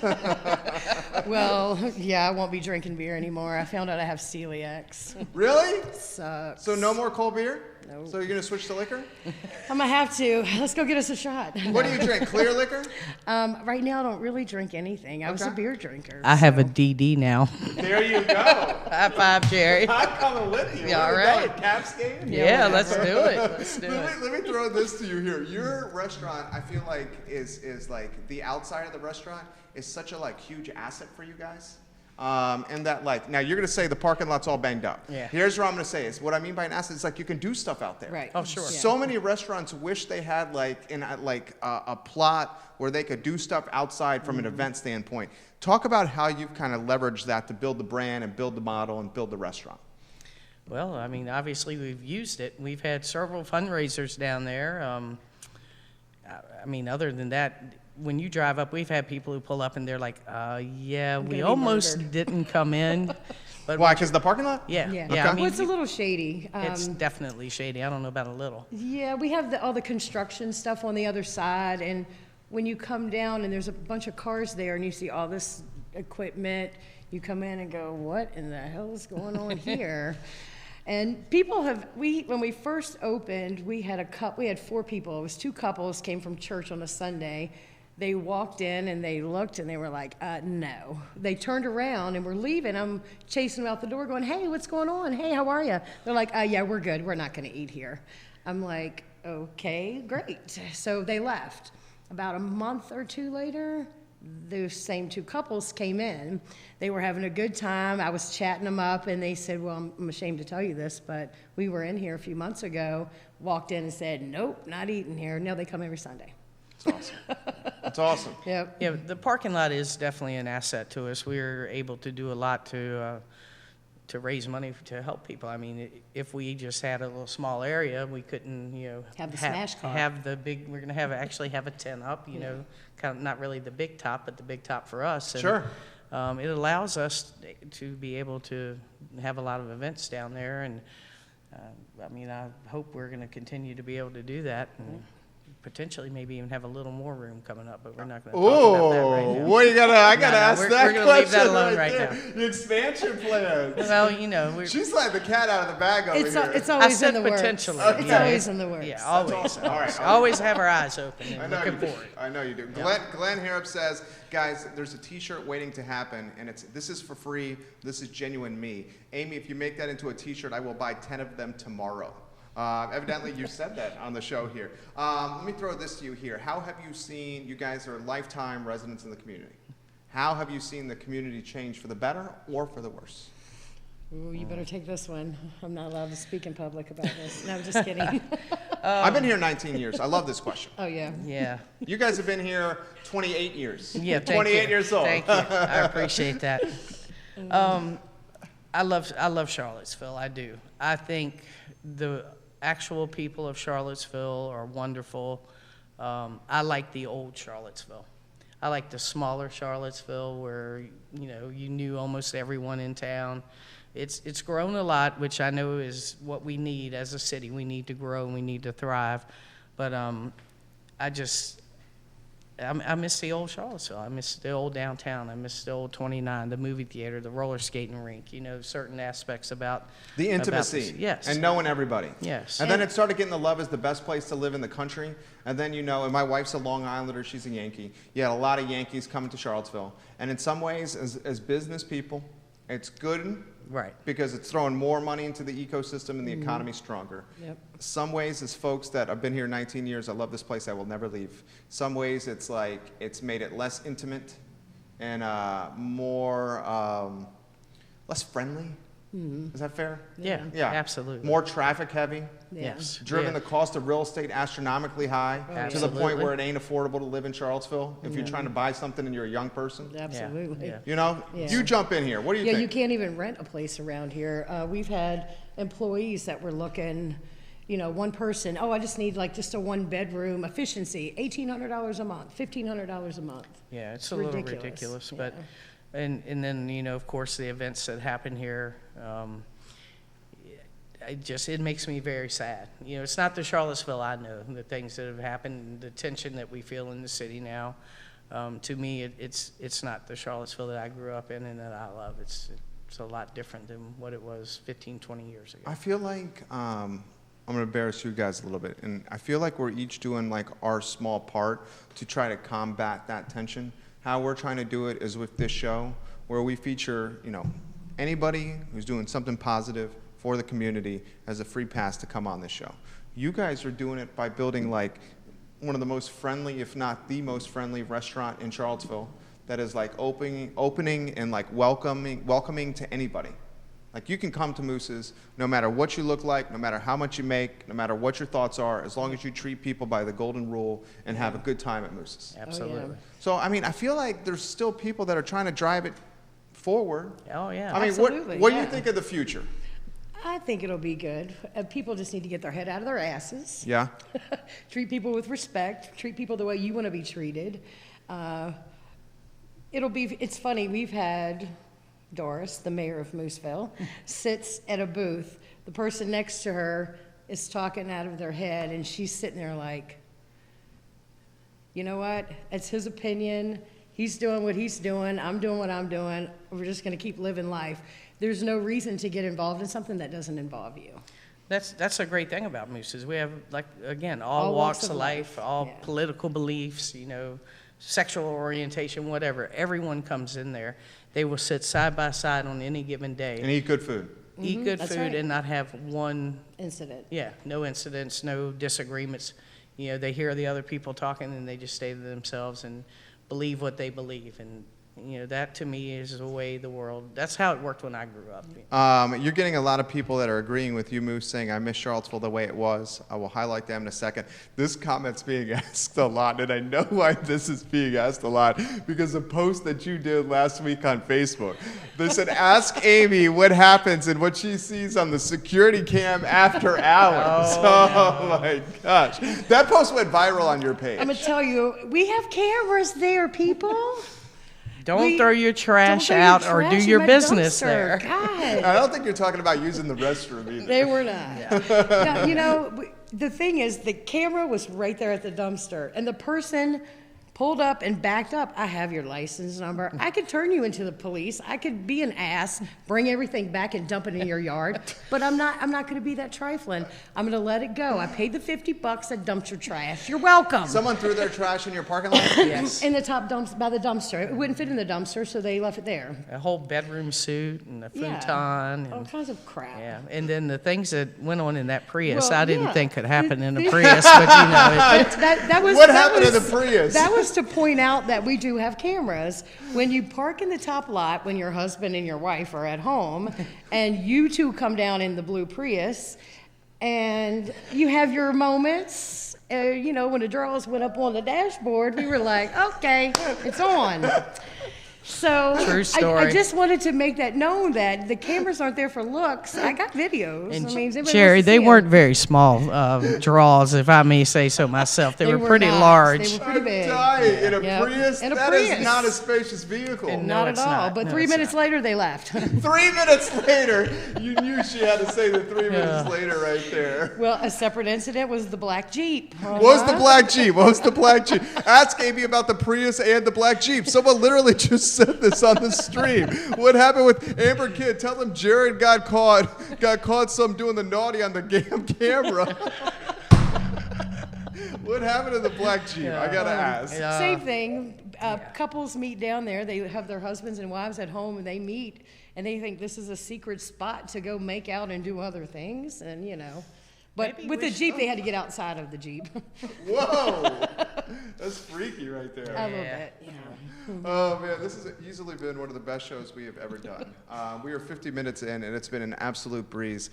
Well, yeah, I won't be drinking beer anymore. I found out I have celiacs. Really? Sucks. So no more cold beer? Nope. So you're going to switch to liquor? I'm going to have to. Let's go get us a shot. What do you drink, clear liquor? Right now, I don't really drink anything. I was a Okay. beer drinker. I have a DD now. There you go. High five, Jerry. I'm coming with you. Yeah, Where all we right. going, Caps game? Yeah, let's do it. Let's do it. Let me throw this to you here. Your restaurant, I feel like, is like the outside of the restaurant is such a like huge asset for you guys. And that like now you're gonna say the parking lot's all banged up. Yeah. Here's what I'm gonna say is what I mean by an asset is like you can do stuff out there. Right. Oh, sure. Yeah. So many restaurants wish they had like a plot where they could do stuff outside from an event standpoint. Talk about how you've kind of leveraged that to build the brand and build the model and build the restaurant. Well, I mean, obviously we've used it. We've had several fundraisers down there. I mean, other than that, when you drive up, we've had people who pull up and they're like, yeah, we be almost murdered." didn't come in. But Why? Because the parking lot? Yeah, Yeah. yeah. I Okay. mean, Well, it's a little shady. it's definitely shady. I don't know about a little. Yeah, we have all the construction stuff on the other side, and when you come down and there's a bunch of cars there and you see all this equipment, you come in and go, what in the hell is going on here? And people when we first opened, we had 4 people. It was 2 couples came from church on a Sunday. They walked in and they looked and they were like, no. They turned around and were leaving. I'm chasing them out the door going, hey, what's going on? Hey, how are you? They're like, yeah, we're good. We're not going to eat here. I'm like, okay, great. So they left. About a month or 2 later, those same 2 couples came in. They were having a good time. I was chatting them up, and they said, well, I'm ashamed to tell you this, but we were in here a few months ago, walked in and said, nope, not eating here. Now they come every Sunday. That's awesome. That's awesome. Yep. Yeah, the parking lot is definitely an asset to us. We're able to do a lot to raise money to help people. I mean, if we just had a little small area, we couldn't, Have the smash car. have the big. We're gonna actually have a tent up. Kind of not really the big top, but the big top for us. And, Sure. It allows us to be able to have a lot of events down there, and I mean, I hope we're going to continue to be able to do that. And potentially maybe even have a little more room coming up, but we're not going to talk about that right now. Well, I gotta ask we're that gonna question leave that alone right there. now. The expansion plans. Well, She's like the cat out of the bag over here. It's I always said in the works. potentially. It's always in the works. Yeah, always. All right. Always have our eyes open and I know looking you do. forward. I know you do. Yeah. Glenn Harrop says, guys, there's a T-shirt waiting to happen, and this is for free. This is genuine me. Amy, if you make that into a T-shirt, I will buy 10 of them tomorrow. Evidently, you said that on the show here. Let me throw this to you here. How have you seen? You guys are lifetime residents in the community. How have you seen the community change for the better or for the worse? Ooh, you better take this one. I'm not allowed to speak in public about this. No, I'm just kidding. I've been here 19 years. I love this question. Oh, yeah. Yeah. You guys have been here 28 years. Yeah, thank 28 you. years old. Thank you. I appreciate that. I love Charlottesville. I do. I think the actual people of Charlottesville are wonderful. I like the old Charlottesville. I like the smaller Charlottesville where you knew almost everyone in town. It's grown a lot, which I know is what we need as a city. We need to grow and we need to thrive. But I miss the old Charlottesville. I miss the old downtown. I miss the old 29, the movie theater, the roller skating rink, certain aspects about the intimacy. Yes. And knowing everybody. Yes. And then it started getting the love as the best place to live in the country. And then, and my wife's a Long Islander, she's a Yankee. You had a lot of Yankees coming to Charlottesville. And in some ways, as business people, it's good. Right. Because it's throwing more money into the ecosystem and the economy's stronger. Yep. Some ways, as folks that have been here 19 years, I love this place, I will never leave. Some ways, it's like it's made it less intimate and less friendly. Is that fair? Yeah, absolutely. More traffic heavy. Yeah. Yes. Driven Yeah. the cost of real estate astronomically high to the Absolutely. point where it ain't affordable to live in Charlottesville if you're trying to buy something and you're a young person. Absolutely. Yeah. Yeah. You jump in here. What do you Yeah, think? you can't even rent a place around here. We've had employees that were looking, one person, I just need just a one bedroom efficiency, $1,800 a month, $1,500 a month. Yeah, it's a little ridiculous, Yeah. but and then of course the events that happen here, it makes me very sad. It's not the Charlottesville I know. The things that have happened, the tension that we feel in the city now, to me it's not the Charlottesville that I grew up in and that I love. It's a lot different than what it was 15, 20 years ago. I feel like I'm going to embarrass you guys a little bit, and I feel like we're each doing our small part to try to combat that tension. How we're trying to do it is with this show, where we feature, anybody who's doing something positive for the community as a free pass to come on this show. You guys are doing it by building one of the most friendly, if not the most friendly restaurant in Charlottesville that is opening and welcoming to anybody. You can come to Moose's no matter what you look like, no matter how much you make, no matter what your thoughts are, as long as you treat people by the golden rule and have a good time at Moose's. Absolutely. Oh, yeah. So, I feel like there's still people that are trying to drive it forward. Oh yeah. Absolutely, what do you yeah. think of the future? I think it'll be good. People just need to get their head out of their asses. Yeah? Treat people with respect. Treat people the way you want to be treated. It's funny, we've had Doris, the mayor of Mooseville, sits at a booth. The person next to her is talking out of their head, and she's sitting there like, you know what? It's his opinion. He's doing what he's doing. I'm doing what I'm doing. We're just going to keep living life. There's no reason to get involved in something that doesn't involve you. That's a great thing about Moose's. We have all walks of life, all Yeah. political beliefs, sexual orientation, whatever. Everyone comes in there. They will sit side by side on any given day, And eat good food. eat good that's food, right. and not have one. Incident. Yeah, no incidents, no disagreements. They hear the other people talking, and they just stay to themselves and believe what they believe. And that to me is the way the world. That's how it worked when I grew up. You're getting a lot of people that are agreeing with you, Moose, saying, I miss Charlottesville the way it was. I will highlight them in a second. This comment's being asked a lot, and I know why this is being asked a lot, because a post that you did last week on Facebook. They said, ask Amy what happens and what she sees on the security cam after hours. Oh my gosh. That post went viral on your page. I'm going to tell you, we have cameras there, people. Don't throw your trash Don't throw out your or trash do in your my business dumpster. there. God. I don't think you're talking about using the restroom either. They were not. Now, you know, the thing is, the camera was right there at the dumpster, and the person pulled up and backed up. I have your license number. I could turn you into the police. I could be an ass, bring everything back and dump it in your yard. But I'm not going to be that trifling. I'm going to let it go. I paid the $50. I dumped your trash. You're welcome. Someone threw their trash in your parking lot? Yes. In the top by the dumpster. It wouldn't fit in the dumpster, so they left it there. A whole bedroom suit and a Yeah. futon. All And, kinds of crap. yeah, and then the things that went on in that Prius, Well, I didn't yeah. think could happen in a The- Prius, but you know, But that was, What that happened was, to the Prius? That was to point out that we do have cameras. When you park in the top lot, when your husband and your wife are at home, and you two come down in the blue Prius, and you have your moments. You know, when the girls went up on the dashboard, we were like, okay, it's on. So True story. I just wanted to make that known that the cameras aren't there for looks. I got videos. and I mean, everybody Jerry, wants to they see 'em. weren't very small draws, if I may say so myself. They were pretty not. large. They were pretty big. Dying in a Yep. Prius? In a That is Prius. not a spacious vehicle. And Not it's at all. not. But No, 3 it's minutes not. later, they left. 3 minutes later, you knew she had to say the 3 minutes later right there. Well, a separate incident was the black Jeep. What was the black Jeep? What was the black Jeep? Ask Amy about the Prius and the black Jeep. Someone literally just said this on the stream. What happened with Amber Kidd? Tell them Jared got caught some doing the naughty on the damn camera. What happened to the black Jeep? I gotta ask. Same thing. Couples meet down there. They have their husbands and wives at home, and they meet, and they think this is a secret spot to go make out and do other things, and you know. But Maybe with we the Jeep, they had to get outside of the Jeep. Whoa, that's freaky right there. A little bit, yeah. Oh man, this has easily been one of the best shows we have ever done. We are 50 minutes in, and it's been an absolute breeze.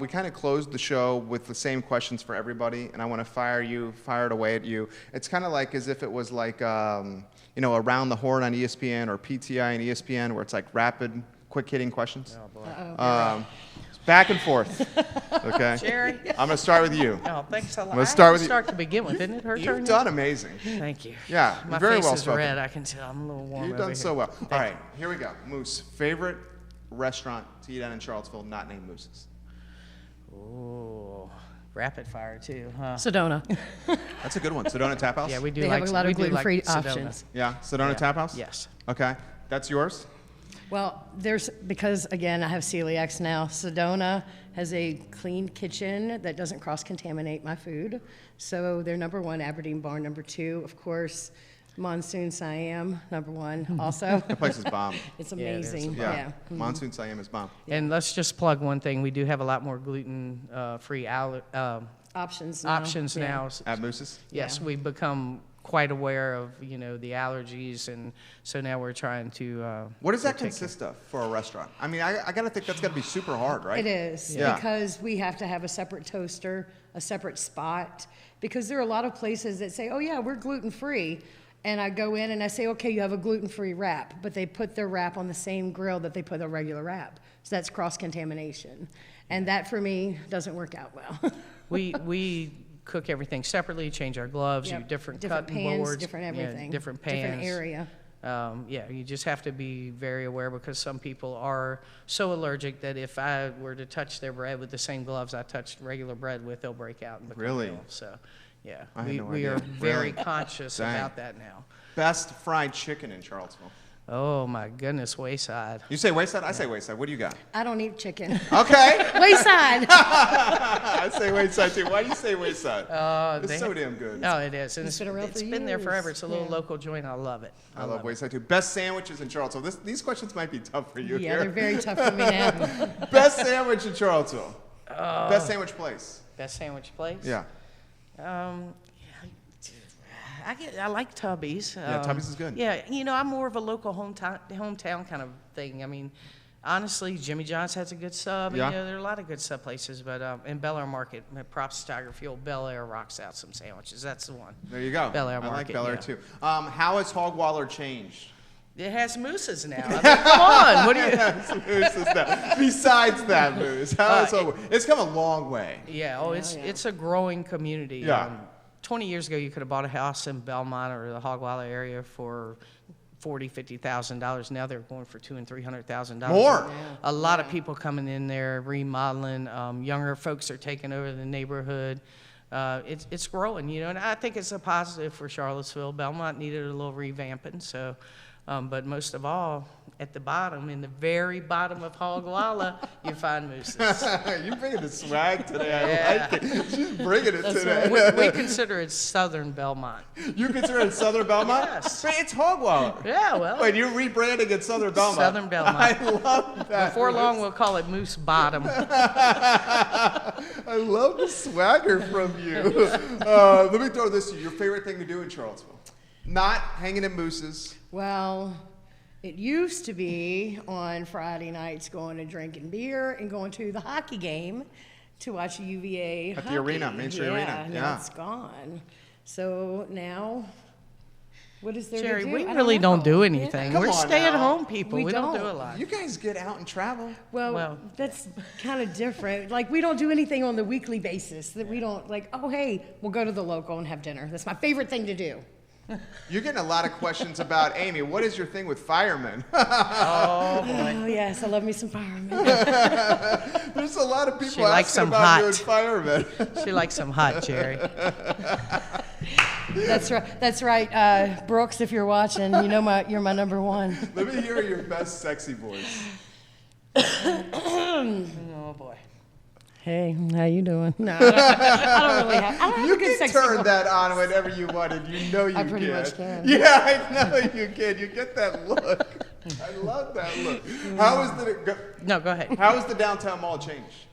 We kind of closed the show with the same questions for everybody, and I want to fire it away at you. It's kind of like as if it was like, you know, Around the Horn on ESPN or PTI on ESPN, where it's like rapid, quick-hitting questions. Oh, boy. Back and forth. Okay. Jerry? I'm gonna start with you. Oh, thanks a lot. Let's start with you. Start to begin with. Isn't it her turn? You've done amazing. Thank you. Yeah, My very face well is spoken. red. I can tell. I'm a little warm. You've over done here. so well. All right, here we go. Moose, favorite restaurant to eat at in Charlottesville, not named Moose's. Oh, rapid fire too, huh? Sedona. That's a good one. Sedona Tap House? Yeah, we do They like have a lot of we do like gluten-free Sedona. options. Yeah, Sedona Yeah. Tap House? Yes. Okay. That's yours? Well, because again, I have celiacs now. Sedona has a clean kitchen that doesn't cross-contaminate my food. So they're number one. Aberdeen Bar, number two. Of course, Monsoon Siam, number one also. That place is bomb. It's Yeah, it is amazing. Yeah. Yeah. Monsoon Siam is bomb. And let's just plug one thing. We do have a lot more gluten-free Options now. options Yeah. now. At Moose's? Yes, Yeah. we've become quite aware of, you know, the allergies, and so now we're trying to. What does that to take consist of for a restaurant? I mean, I got to think that's got to be super hard, right? It is, Yeah. because we have to have a separate toaster, a separate spot, because there are a lot of places that say, oh yeah, we're gluten-free. And I go in and I say, okay, you have a gluten-free wrap, but they put their wrap on the same grill that they put a regular wrap. So that's cross-contamination. And that, for me, doesn't work out well. We cook everything separately, change our gloves, Yep. use different Different cutting pans, boards. different yeah, everything. different pans. Different area. Yeah, you just have to be very aware, because some people are so allergic that if I were to touch their bread with the same gloves I touched regular bread with, they'll break out and become Really? ill. So, yeah, I had no we idea. are very Really? conscious Dang. about that now. Best fried chicken in Charlottesville. Oh my goodness, Wayside. You say Wayside? I say Wayside. What do you got? I don't eat chicken. Okay. Wayside. I say Wayside too. Why do you say Wayside? It's They- so damn good. Oh, it is. And It's been around for been there forever. years. It's a little Yeah. local joint. I love it. I love Wayside too. Best sandwiches in Charlottesville. These questions might be tough for you Yeah, here. they're very tough for me now. Best sandwich in Charlottesville. Best sandwich place. Best sandwich place? Yeah. I like Tubby's. Yeah, Tubby's is good. Yeah, you know, I'm more of a local hometown kind of thing. I mean, honestly, Jimmy John's has a good sub. Yeah. And, you know, there are a lot of good sub places, but in Bel Air Market, props to Tiger Fuel, Bel Air rocks out some sandwiches. That's the one. There you go. Bel Air I like Market, Bel Air yeah. too. How has Hogwaller changed? It has mooses now. I mean, come on, what do you? Moose is that. Besides that, Moose, how has Hogwaller? It's come a long way. Yeah, it's a growing community. Yeah. 20 years ago, you could have bought a house in Belmont or the Hogwalla area for $40,000-$50,000. Now they're going for $200,000 and $300,000. More. A lot of people coming in there, remodeling. Younger folks are taking over the neighborhood. It's growing, you know, and I think it's a positive for Charlottesville. Belmont needed a little revamping, so. But most of all, at the bottom, in the very bottom of Hogwalla, you find mooses. You're bringing the swag today. Yeah. I like it. She's bringing it That's today. We consider it Southern Belmont. You consider it Southern Belmont? Yes. But it's Hogwalla. Yeah, well. Wait, you're rebranding it Southern Belmont. Southern Belmont. I love that. Before long, we'll call it Moose Bottom. I love the swagger from you. Let me throw this to you. Your favorite thing to do in Charlottesville? Not hanging at mooses. Well, it used to be on Friday nights going and drinking beer and going to the hockey game to watch UVA At the hockey. arena, Main Street Arena. Now Yeah. it's gone. So now, what is there Jerry, to do? we I really know. don't do Yeah. anything. Come We're on stay-at-home people. We We don't do don't. a lot. You guys get out and travel. Well, that's kind of different. Like, we don't do anything on the weekly basis. That we don't, like, oh, hey, we'll go to the local and have dinner. That's my favorite thing to do. You're getting a lot of questions about Amy. What is your thing with firemen? Oh, boy. Oh, yes, I love me some firemen. There's a lot of people She likes asking them about you hot. and firemen. She likes them hot, Jerry. That's right. That's right. Brooks, if you're watching, you know you're my number one. Let me hear your best sexy voice. Oh, boy. Hey, how you doing? No, I don't really have. I don't have You a good can sexy turn voice. that on whenever you wanted. You know you I can. pretty much can. Yeah, I know you can. You get that look. I love that look. How is No, go ahead. how is the downtown mall changed?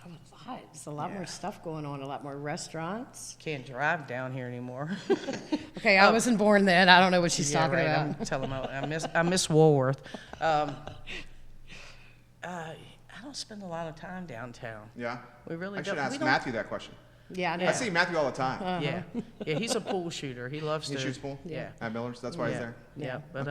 Oh, a lot. There's a lot more stuff going on. A lot more restaurants. Can't drive down here anymore. Okay, I wasn't born then. I don't know what she's Yeah, talking right. about. I'm telling I miss Woolworth. I don't spend a lot of time downtown. Yeah. We really I should don't. ask We don't- Matthew that question. Yeah, I know. I see Matthew all the time. Yeah, yeah. He's a pool shooter. He loves He to. shoots pool? Yeah. At Miller's. That's why he's Yeah, there. yeah. But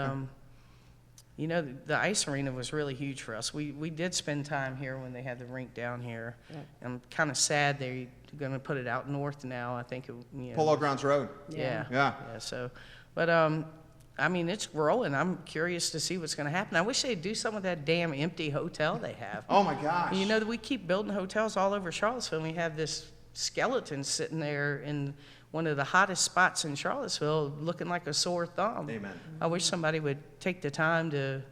you know, the ice arena was really huge for us. We did spend time here when they had the rink down here. I'm kind of sad they're going to put it out north now. I think Polo Grounds Road. Yeah. Yeah. So, but I mean, it's growing. I'm curious to see what's going to happen. I wish they'd do some of that damn empty hotel they have. Oh my gosh. You know that we keep building hotels all over Charlottesville. And we have this skeleton sitting there in one of the hottest spots in Charlottesville, looking like a sore thumb. Amen. I wish somebody would take the time to,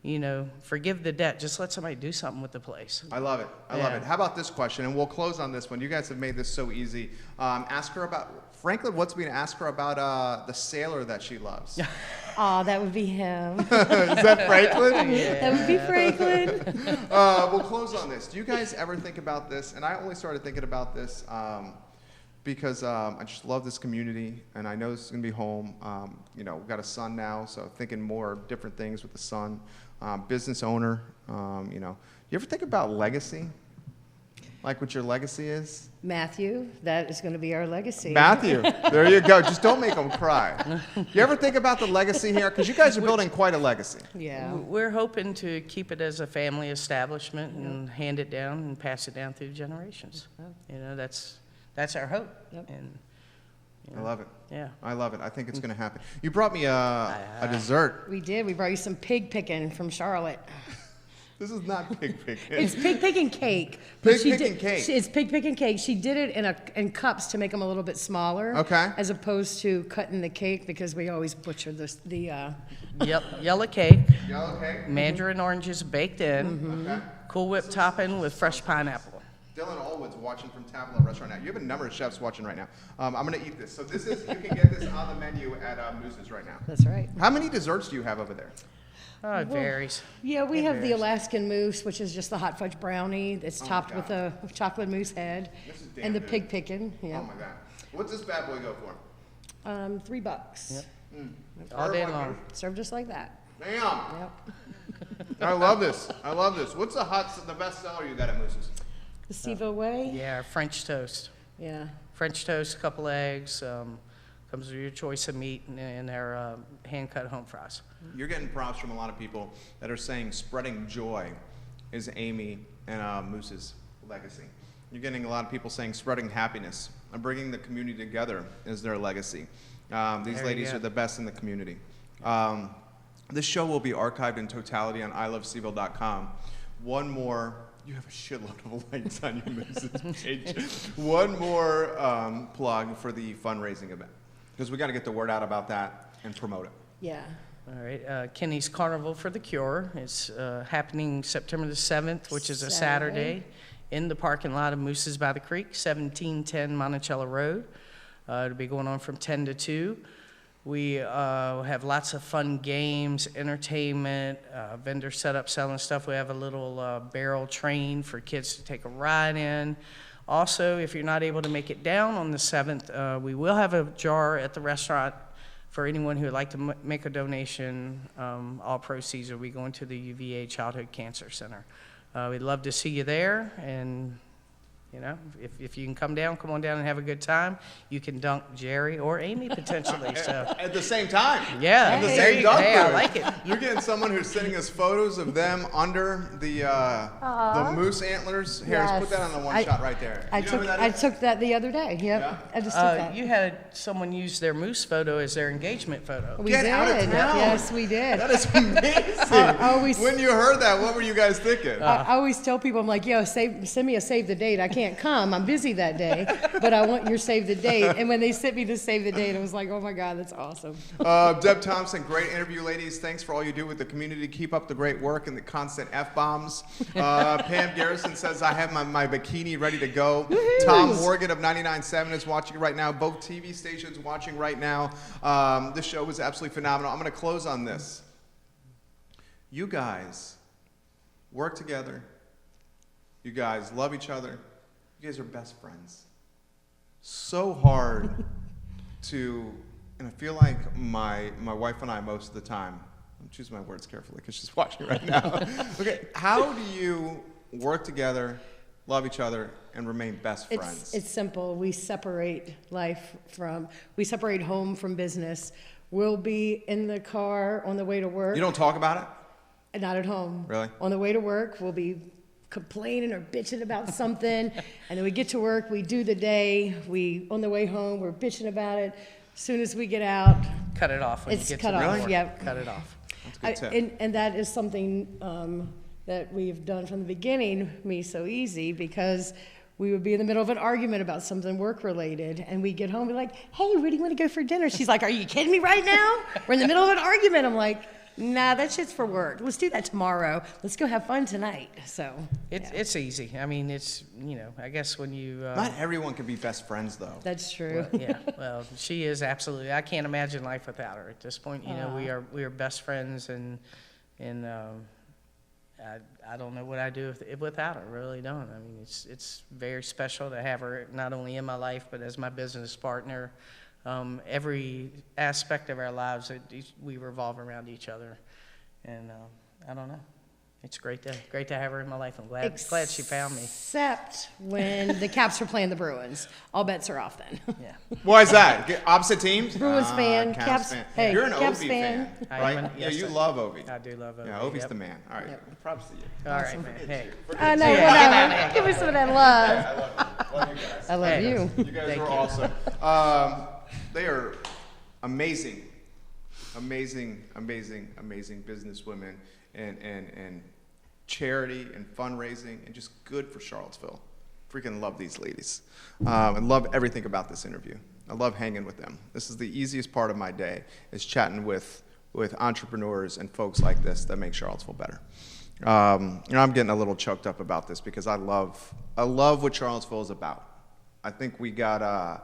you know, forgive the debt. Just let somebody do something with the place. I love it. I love Yeah. it. How about this question? And we'll close on this one. You guys have made this so easy. Ask her about, Franklin wants me to ask her about the sailor that she loves. Is Oh, that would be him. that Franklin? That would be Franklin. We'll close on this. Do you guys ever think about this? And I only started thinking about this because I just love this community, and I know this is going to be home. You know, we've got a son now, so thinking more different things with the son. Business owner, you know. You ever think about legacy? Like what your legacy is? Matthew, that is going to be our legacy. Matthew, there you go. Just don't make them cry. You ever think about the legacy here? Because you guys are building quite a legacy. Yeah. We're hoping to keep it as a family establishment and hand it down and pass it down through generations. You know, that's our hope. Yep. And I love it. yeah. I love it. I think it's going to happen. You brought me a dessert. We did. We brought you some pig picking from Charlotte. This is not pig picking. It's pig picking cake. but Pig she picking did- cake. It's pig picking cake. She did it in cups to make them a little bit smaller. Okay. As opposed to cutting the cake because we always butcher the Yellow cake, Yellow cake. mandarin oranges baked in, Okay. Cool Whip topping with fresh pineapple. Dylan Allwood's watching from Tabla Restaurant now. You have a number of chefs watching right now. I'm going to eat this. So this is, you can get this on the menu at Moose's right now. That's right. How many desserts do you have over there? Oh, it varies. Yeah, we It have the varies. Alaskan mousse, which is just the hot fudge brownie that's Oh my topped with God. a chocolate mousse head. This is damn And the good. pig picking, yeah. Oh my God. What's this bad boy go for? $3. Yep. All day Herb, like long. Served just like that. Damn. Yep. I love this. I love this. What's the best seller you got at Moose's? The CVille way? Yeah, French toast. Yeah. French toast, a couple eggs, comes with your choice of meat and their hand-cut home fries. You're getting props from a lot of people that are saying spreading joy is Amy and Moose's legacy. You're getting a lot of people saying spreading happiness and bringing the community together is their legacy. These There you ladies go. are the best in the community. This show will be archived in totality on ilovecville.com. One more, you have a shitload of lights on your Mrs. page. One more plug for the fundraising event, because we got to get the word out about that and promote it. Yeah. All right, Kenny's Carnival for the Cure. It's happening September the 7th, which is a Saturday, in the parking lot of Moose's by the Creek, 1710 Monticello Road. It'll be going on from 10 to 2. We have lots of fun games, entertainment, vendor setup, selling stuff. We have a little barrel train for kids to take a ride in. Also, if you're not able to make it down on the 7th, we will have a jar at the restaurant for anyone who would like to make a donation. All proceeds will be going to the UVA Childhood Cancer Center. We'd love to see you there, and you know, if you can come on down and have a good time. You can dunk Jerry or Amy potentially. So At the same time. yeah, In the there same you go. dunk Hey, I booth. like it. You're getting someone who's sending us photos of them under the moose antlers. Here, let's put that on the one shot right there. I You know who took that I is? took that the other day. Yep. Yeah? I just took that. You had someone use their moose photo as their engagement photo. We Get did. out of town. Yes, we did. That is amazing. I always- When you heard that, what were you guys thinking? I always tell people, I'm like, yo, send me a save the date. I can't come. I'm busy that day, but I want your save the date. And when they sent me the save the date, I was like, oh my God, that's awesome. Deb Thompson, great interview, ladies. Thanks for all you do with the community. Keep up the great work and the constant F-bombs. Pam Garrison says, I have my bikini ready to go. Tom Morgan of 99.7 is watching right now. Both TV stations watching right now. This show was absolutely phenomenal. I'm going to close on this. You guys work together. You guys love each other. You guys are best friends. So hard to, and I feel like my wife and I most of the time, I'm choosing my words carefully because she's watching right now. Okay, how do you work together, love each other, and remain best friends? It's simple. We separate home from business. We'll be in the car on the way to work. You don't talk about it? Not at home. Really? On the way to work, we'll be complaining or bitching about something, and then we get to work, we do the day, on the way home, we're bitching about it. As soon as we get out, Cut it off when it's you get cut to off. the door. Yep. Cut it off. That's a good tip. And that is something that we've done from the beginning, me so easy, because we would be in the middle of an argument about something work-related, and we get home, we're like, hey, where do you want to go for dinner? She's like, are you kidding me right now? We're in the middle of an argument. I'm like, nah, that shit's for work. Let's do that tomorrow. Let's go have fun tonight. So It's easy. I mean, it's, you know, I guess when you... Not everyone can be best friends, though. that's true. yeah, well, she is absolutely. I can't imagine life without her at this point. You know, we are best friends, and I don't know what I do without her. Really don't. I mean, it's very special to have her not only in my life but as my business partner. Every aspect of our lives, we revolve around each other, and I don't know. It's great to have her in my life. I'm glad she found me. Except when the Caps are playing the Bruins. All bets are off then. Yeah. Why is that? Opposite teams? Bruins fan, Caps Caps fan. hey, You're an Caps Ovi fan. fan, I am right? yes, you I- love Ovi. I do love Ovi. Yeah, Ovi's yep. the man. All right, props to you. All right, man. Hey. I know, Yeah. whatever. Give me some of that love. Love you guys. I love Hey. you. You guys Thank are you. awesome. They are amazing businesswomen and charity and fundraising and just good for Charlottesville. Freaking love these ladies. And love everything about this interview. I love hanging with them. This is the easiest part of my day, is chatting with entrepreneurs and folks like this that make Charlottesville better. I'm getting a little choked up about this because I love what Charlottesville is about. I think we got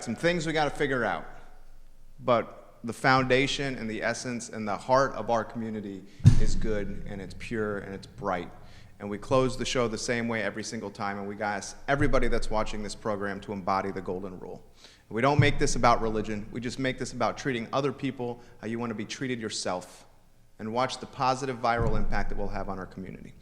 some things we got to figure out, but the foundation and the essence and the heart of our community is good, and it's pure, and it's bright. And we close the show the same way every single time, and we ask everybody that's watching this program to embody the golden rule. We don't make this about religion. We just make this about treating other people how you want to be treated yourself, and watch the positive viral impact it will have on our community.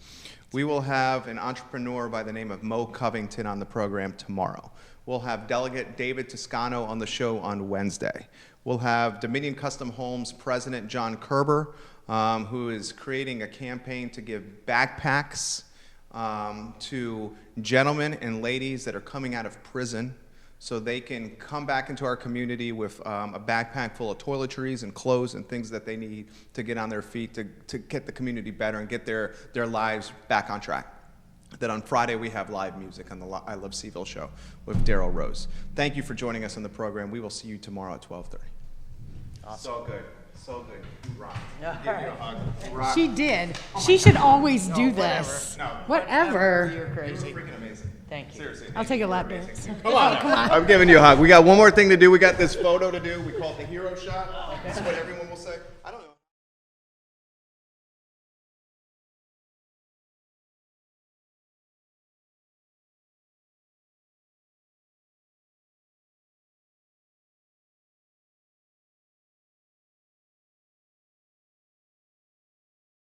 We will have an entrepreneur by the name of Mo Covington on the program tomorrow. We'll have Delegate David Toscano on the show on Wednesday. We'll have Dominion Custom Homes President John Kerber, who is creating a campaign to give backpacks to gentlemen and ladies that are coming out of prison so they can come back into our community with a backpack full of toiletries and clothes and things that they need to get on their feet, to get the community better and get their lives back on track. Then on Friday, we have live music on the I Love CVille Show with Rhodes. Thank you for joining us on the program. We will see you tomorrow at 12:30. Awesome. So good. So good. You rock. Give you a hug. You rock. She did. She should always do whatever. this. No. Whatever. You're You crazy. were freaking amazing. Thank you. Seriously. I'll take a you. lap You were dance. amazing. Come on. I'm giving you a hug. We got one more thing to do. We got this photo to do. We call it the hero shot. That's what everyone will say.